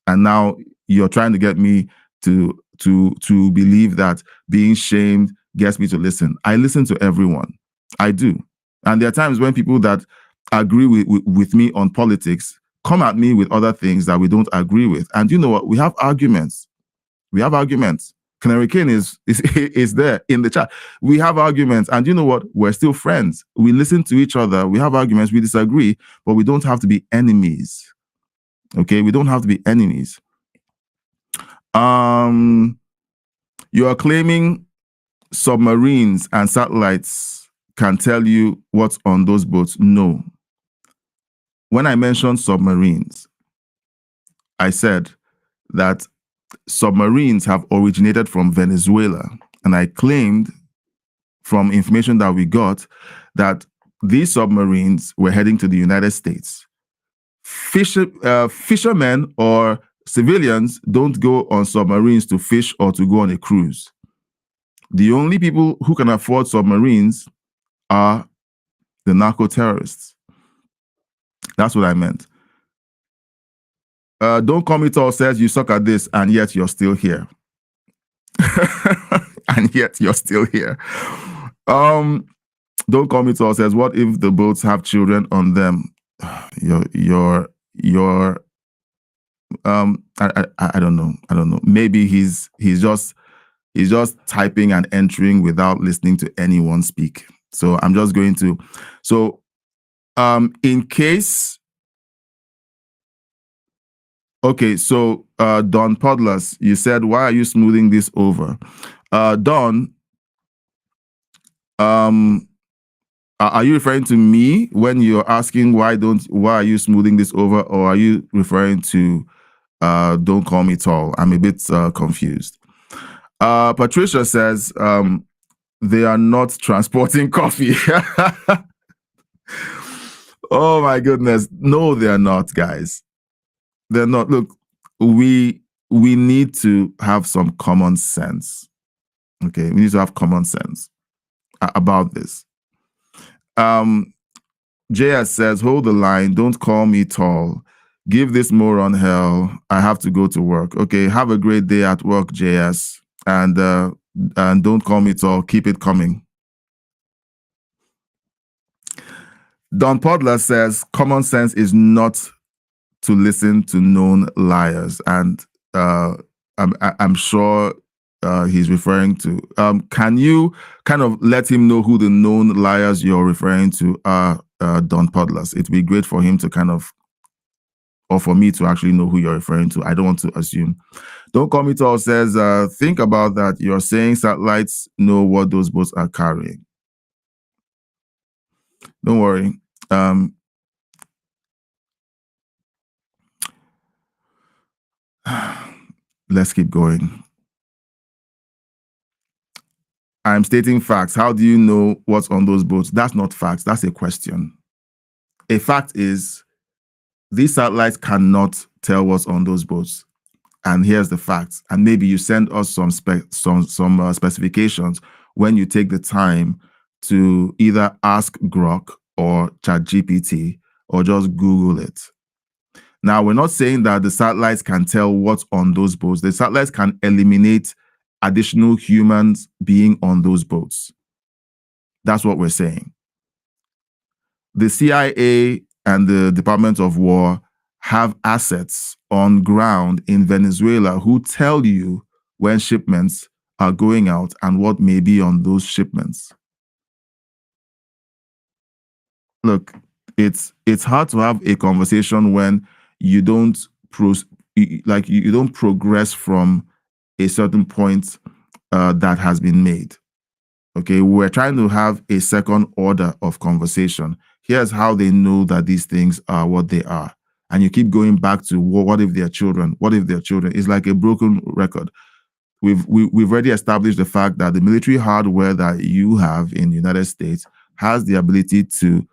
And now you're trying to get me to believe that being shamed gets me to listen. I listen to everyone. I do. And there are times when people that agree with me on politics come at me with other things that we don't agree with. And you know what? We have arguments. We have arguments. Canary Kane is there in the chat. We have arguments. And you know what? We're still friends. We listen to each other. We have arguments. We disagree, but we don't have to be enemies. Okay? We don't have to be enemies. You are claiming submarines and satellites can tell you what's on those boats. No. When I mentioned submarines, I said that submarines have originated from Venezuela. And I claimed from information that we got that these submarines were heading to the United States. Fishermen or civilians don't go on submarines to fish or to go on a cruise. The only people who can afford submarines are the narco-terrorists. That's what I meant. Don't Call Me Tall says you suck at this and yet you're still here. And yet you're still here. Don't Call Me Tall says, what if the boats have children on them? I don't know. I don't know. Maybe he's just typing and entering without listening to anyone speak. So I'm just going to. So in case. Okay, so Don Podlas, you said, why are you smoothing this over? Don, are you referring to me when you're asking why are you smoothing this over, or are you referring to Don't Call Me Tall? I'm a bit confused. Patricia says they are not transporting coffee. Oh my goodness. No, they're not, guys. They're not. Look, we need to have some common sense. Okay, we need to have common sense about this. JS says, hold the line. Don't call me tall. Give this moron hell. I have to go to work. Okay, have a great day at work, JS. And don't call me tall. Keep it coming. Don Podler says, common sense is not to listen to known liars. And I'm sure he's referring to. Can you kind of let him know who the known liars you're referring to are, Don Podlas? It'd be great for him to kind of or for me to actually know who you're referring to. I don't want to assume. Don't Call Me Tall says, think about that. You're saying satellites know what those boats are carrying. Don't worry. Let's keep going. I'm stating facts. How do you know what's on those boats? That's not facts. That's a question. A fact is these satellites cannot tell what's on those boats. And here's the facts. And maybe you send us some specifications when you take the time to either ask Grok or ChatGPT or just Google it. Now, we're not saying that the satellites can tell what's on those boats. The satellites can eliminate additional humans being on those boats. That's what we're saying. The CIA and the Department of War have assets on ground in Venezuela who tell you when shipments are going out and what may be on those shipments. Look, it's hard to have a conversation when you don't you don't progress from a certain point that has been made. Okay, we're trying to have a second order of conversation. Here's how they know that these things are what they are. And you keep going back to what if they're children? What if they're children? It's like a broken record. We've already established the fact that the military hardware that you have in the United States has the ability to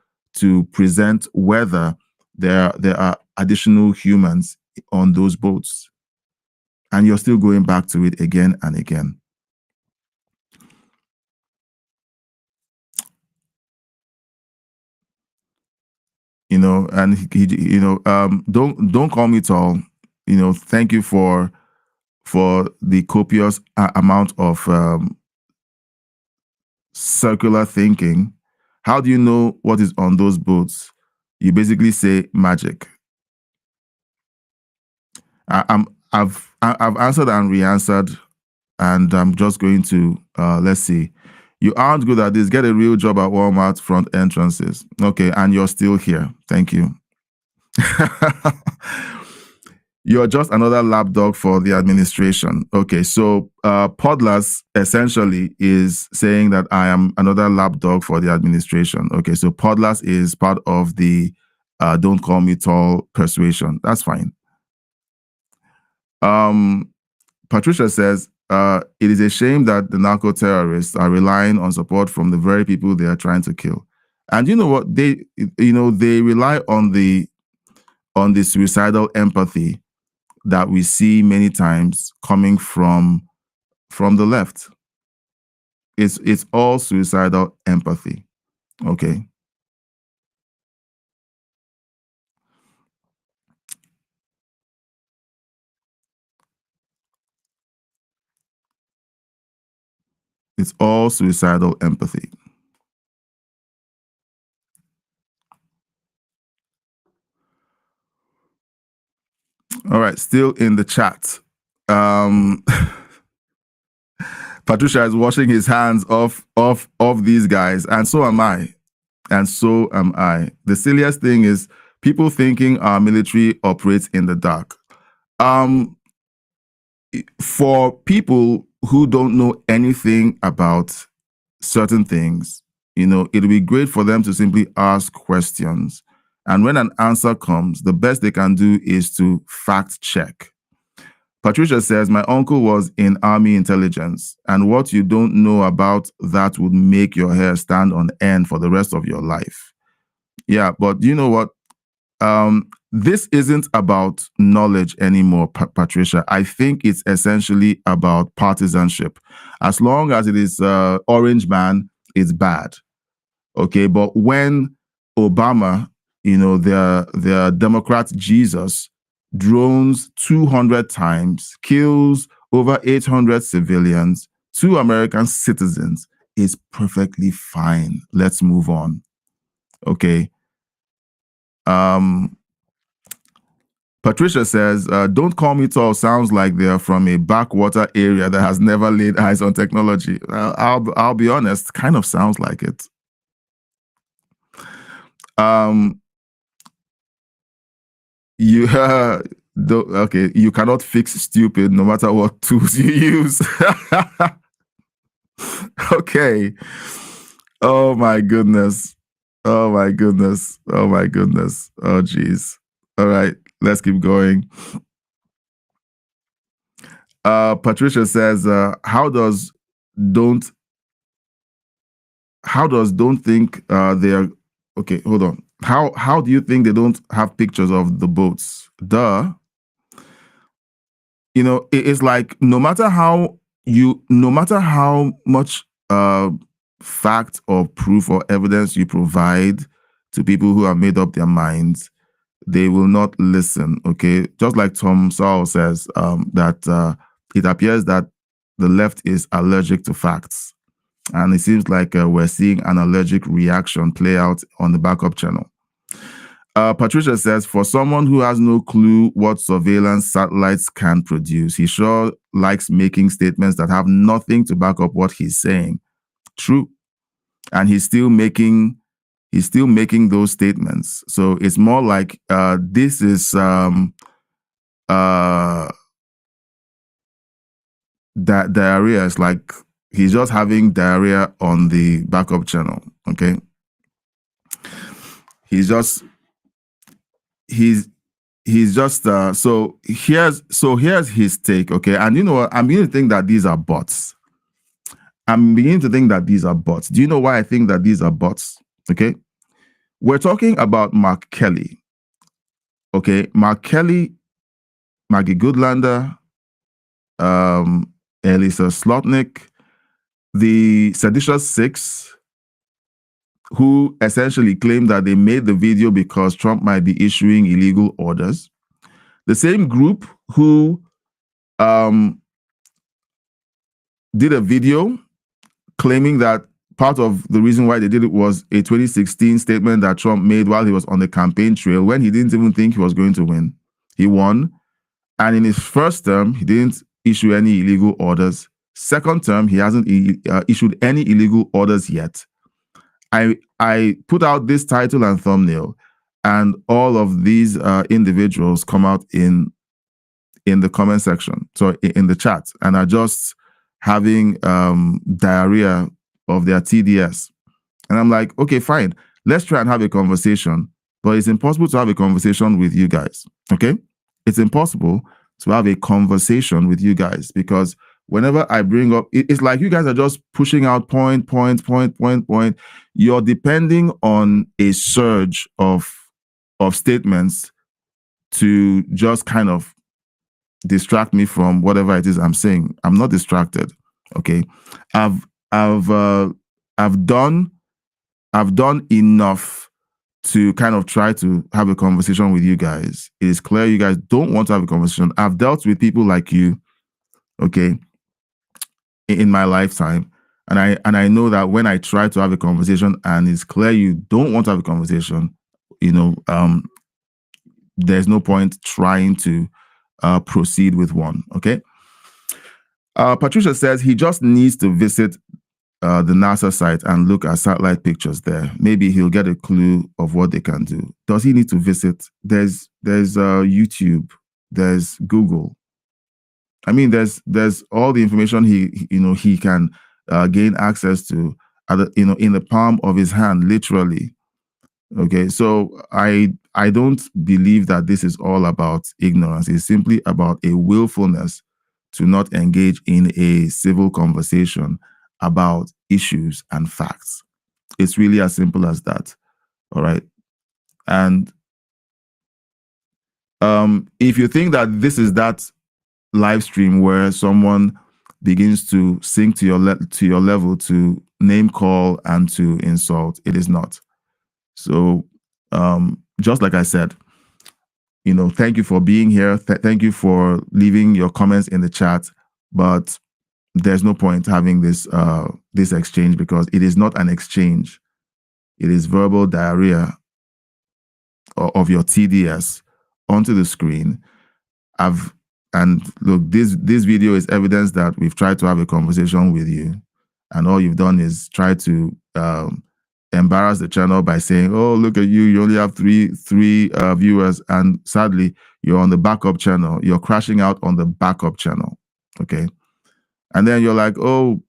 present whether there are additional humans on those boats. And you're still going back to it again and again. You know, and don't call me tall. You know, thank you for the copious amount of circular thinking. How do you know what is on those boats? You basically say magic. I've answered and re-answered, and I'm just going to let's see. You aren't good at this. Get a real job at Walmart front entrances. Okay, and you're still here. Thank you. You're just another lapdog for the administration. Okay, so Podlas essentially is saying that I am another lapdog for the administration. Okay, so Podlas is part of the Don't Call Me Tall persuasion. That's fine. Patricia says, it is a shame that the narco-terrorists are relying on support from the very people they are trying to kill. And you know what? They rely on the suicidal empathy that we see many times coming from the left. It's all suicidal empathy. Okay. It's all suicidal empathy. All right, still in the chat. Patricia is washing his hands off these guys, and so am I. And so am I. The silliest thing is people thinking our military operates in the dark. For people who don't know anything about certain things, it'll be great for them to simply ask questions. And when an answer comes, the best they can do is to fact check. Patricia says, my uncle was in Army intelligence, and what you don't know about that would make your hair stand on end for the rest of your life. Yeah, but you know what? This isn't about knowledge anymore, Patricia. I think it's essentially about partisanship. As long as it is orange man, it's bad. Okay, but when Obama, the Democrat Jesus, drones 200 times, kills over 800 civilians, 2 American citizens, is perfectly fine. Let's move on. Okay. Patricia says, Don't Call Me Tall sounds like they're from a backwater area that has never laid eyes on technology. I'll be honest, kind of sounds like it. You okay, you cannot fix stupid no matter what tools you use. Okay. Oh my goodness. Oh my goodness. Oh my goodness. Oh geez. All right, let's keep going. Patricia says, how does don't think they are okay, hold on. How do you think they don't have pictures of the boats? Duh. You know, it's like no matter how much fact or proof or evidence you provide to people who have made up their minds, they will not listen. Okay, just like Tom Sowell says, that it appears that the left is allergic to facts, and it seems like we're seeing an allergic reaction play out on the backup channel. Patricia says, for someone who has no clue what surveillance satellites can produce, he sure likes making statements that have nothing to back up what he's saying. True. And he's still making those statements. So it's more like this is that diarrhea is like he's just having diarrhea on the backup channel. Okay. He's just so here's his take. Okay. And you know what? I'm beginning to think that these are bots. Do you know why I think that these are bots? Okay. We're talking about Mark Kelly. Okay. Mark Kelly, Maggie Goodlander, Elisa Slotnick, the Seditious Six, who essentially claimed that they made the video because Trump might be issuing illegal orders. The same group who did a video claiming that part of the reason why they did it was a 2016 statement that Trump made while he was on the campaign trail when he didn't even think he was going to win. He won. And in his first term, he didn't issue any illegal orders. Second term, he hasn't issued any illegal orders yet. I put out this title and thumbnail, and all of these individuals come out in the comment section, so in the chat, and are just having diarrhea of their TDS. And I'm like, okay, fine, let's try and have a conversation, but it's impossible to have a conversation with you guys, okay? It's impossible to have a conversation with you guys because whenever I bring up, it's like you guys are just pushing out point. You're depending on a surge of statements to just kind of distract me from whatever it is I'm saying. I'm not distracted. Okay. I've done enough to kind of try to have a conversation with you guys. It is clear you guys don't want to have a conversation. I've dealt with people like you, okay, in my lifetime. And I know that when I try to have a conversation and it's clear you don't want to have a conversation, you know, there's no point trying to proceed with one, okay? Patricia says he just needs to visit the NASA site and look at satellite pictures there. Maybe he'll get a clue of what they can do. Does he need to visit? There's YouTube, there's Google. I mean, there's all the information he can gain access to, in the palm of his hand, literally. Okay, so I don't believe that this is all about ignorance. It's simply about a willfulness to not engage in a civil conversation about issues and facts. It's really as simple as that. All right, and if you think that this is that live stream where someone begins to sink to your level to name call and to insult, it is not. So just like I said, thank you for being here. Thank you for leaving your comments in the chat, but there's no point having this exchange because it is not an exchange. It is verbal diarrhea of your TDS onto the screen. And look, this video is evidence that we've tried to have a conversation with you, and all you've done is try to embarrass the channel by saying, "Oh, look at you! You only have three viewers," and sadly, you're on the backup channel. You're crashing out on the backup channel. Okay, and then you're like, "Oh,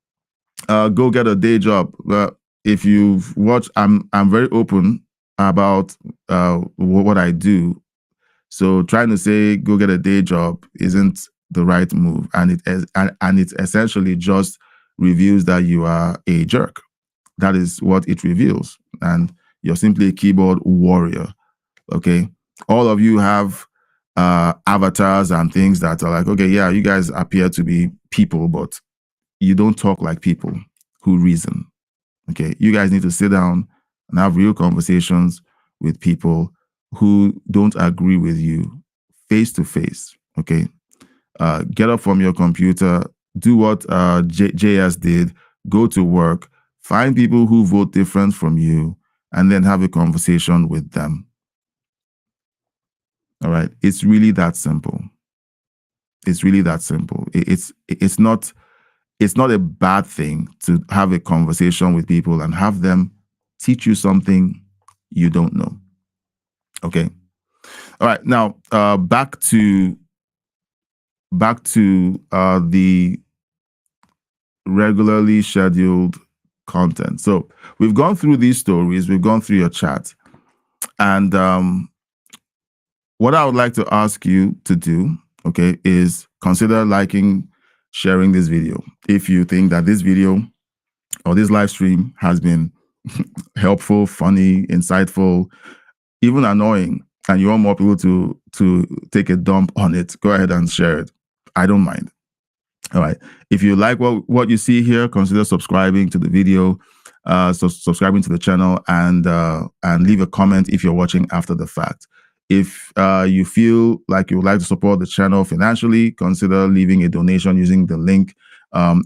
go get a day job." Well, if you've watched, I'm very open about what I do. So trying to say go get a day job isn't the right move, and it essentially just reveals that you are a jerk. That is what it reveals, and you're simply a keyboard warrior. Okay, all of you have avatars and things that are like, okay, yeah, you guys appear to be people, but you don't talk like people who reason. Okay, you guys need to sit down and have real conversations with people who don't agree with you face to face. Okay, get up from your computer, do what JS did, go to work, find people who vote different from you, and then have a conversation with them. All right, it's really that simple. It's really that simple. It's not a bad thing to have a conversation with people and have them teach you something you don't know. Okay. All right. Now, back to the regularly scheduled content. So we've gone through these stories. We've gone through your chat. And what I would like to ask you to do, okay, is consider liking, sharing this video. If you think that this video or this live stream has been helpful, funny, insightful, even annoying, and you want more people to take a dump on it, go ahead and share it. I don't mind. All right. If you like what you see here, consider subscribing to the video, subscribing to the channel, and leave a comment if you're watching after the fact. If you feel like you would like to support the channel financially, consider leaving a donation using the link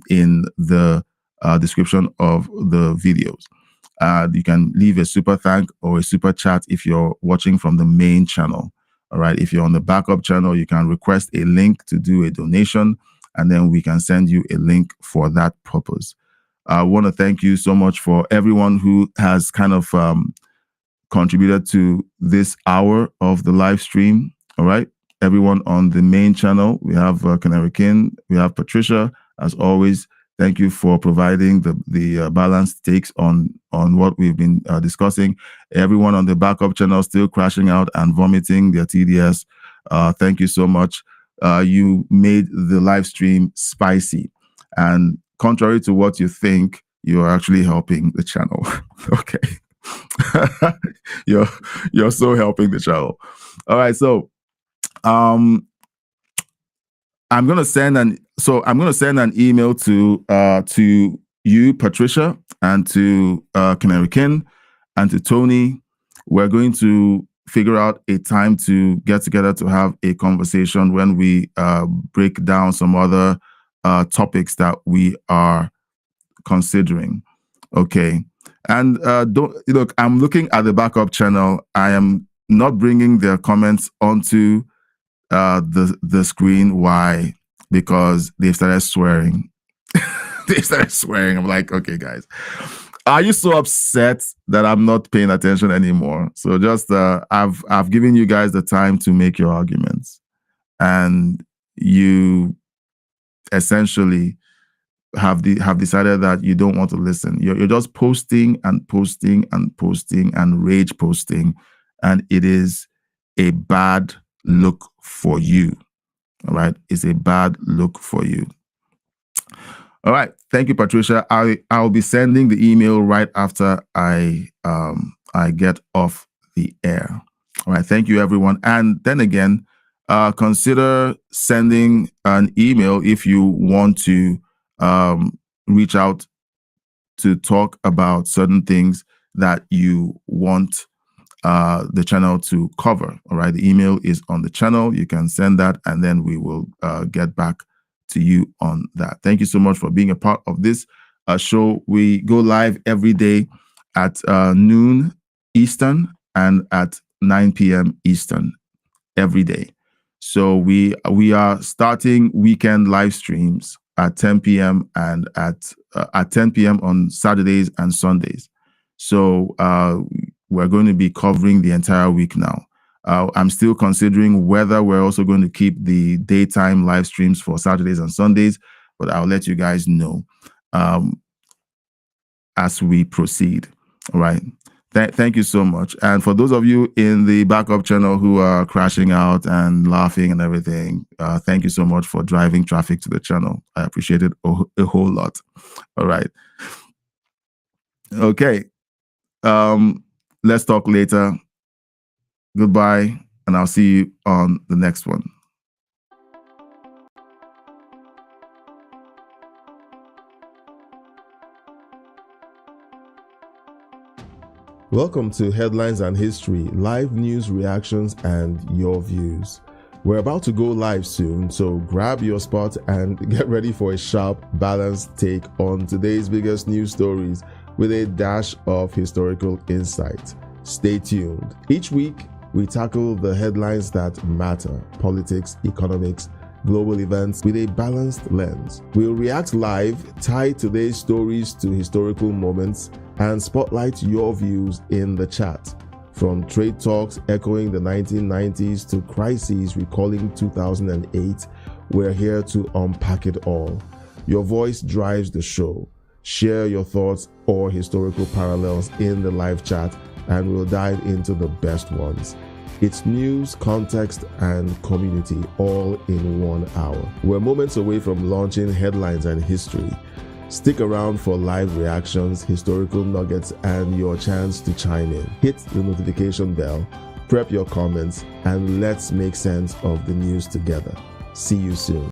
in the description of the videos. You can leave a super thank or a super chat if you're watching from the main channel. All right. If you're on the backup channel, you can request a link to do a donation, and then we can send you a link for that purpose. I want to thank you so much for everyone who has kind of contributed to this hour of the live stream. All right. Everyone on the main channel, we have Canary King, we have Patricia, as always. Thank you for providing the balanced takes on what we've been discussing. Everyone on the backup channel still crashing out and vomiting their TDS. Thank you so much. You made the live stream spicy. And contrary to what you think, you are actually helping the channel. Okay. You're so helping the channel. All right. So I'm gonna send an email to you, Patricia, and to Canary King, and to Tony. We're going to figure out a time to get together to have a conversation when we break down some other topics that we are considering. Okay. And don't look, I'm looking at the backup channel. I am not bringing their comments onto the screen. Why? Because they started swearing. They started swearing. I'm like, okay, guys, are you so upset that I'm not paying attention anymore? So just I've given you guys the time to make your arguments, and you essentially have decided that you don't want to listen. You're just posting and posting and posting and rage posting, and it is a bad look for you. All right, it's a bad look for you. All right, thank you, Patricia. I'll be sending the email right after I get off the air. All right, thank you, everyone. And then again, consider sending an email if you want to reach out to talk about certain things that you want the channel to cover. All right, the email is on the channel. You can send that, and then we will get back to you on that. Thank you so much for being a part of this show. We go live every day at noon Eastern and at 9 p.m. Eastern every day. So we are starting weekend live streams at 10 p.m. and at 10 p.m. on Saturdays and Sundays. So we're going to be covering the entire week now. I'm still considering whether we're also going to keep the daytime live streams for Saturdays and Sundays, but I'll let you guys know as we proceed. All right. Thank you so much. And for those of you in the backup channel who are crashing out and laughing and everything, thank you so much for driving traffic to the channel. I appreciate it a whole lot. All right. Okay. Let's talk later. Goodbye, and I'll see you on the next one. Welcome to Headlines and History, live news reactions and your views. We're about to go live soon, so grab your spot and get ready for a sharp, balanced take on today's biggest news stories with a dash of historical insight. Stay tuned. Each week, we tackle the headlines that matter: politics, economics, global events with a balanced lens. We'll react live, tie today's stories to historical moments, and spotlight your views in the chat. From trade talks echoing the 1990s to crises recalling 2008, we're here to unpack it all. Your voice drives the show. Share your thoughts or historical parallels in the live chat, and we'll dive into the best ones. It's news, context, and community all in 1 hour. We're moments away from launching Headlines and History. Stick around for live reactions, historical nuggets, and your chance to chime in. Hit the notification bell, prep your comments, and let's make sense of the news together. See you soon.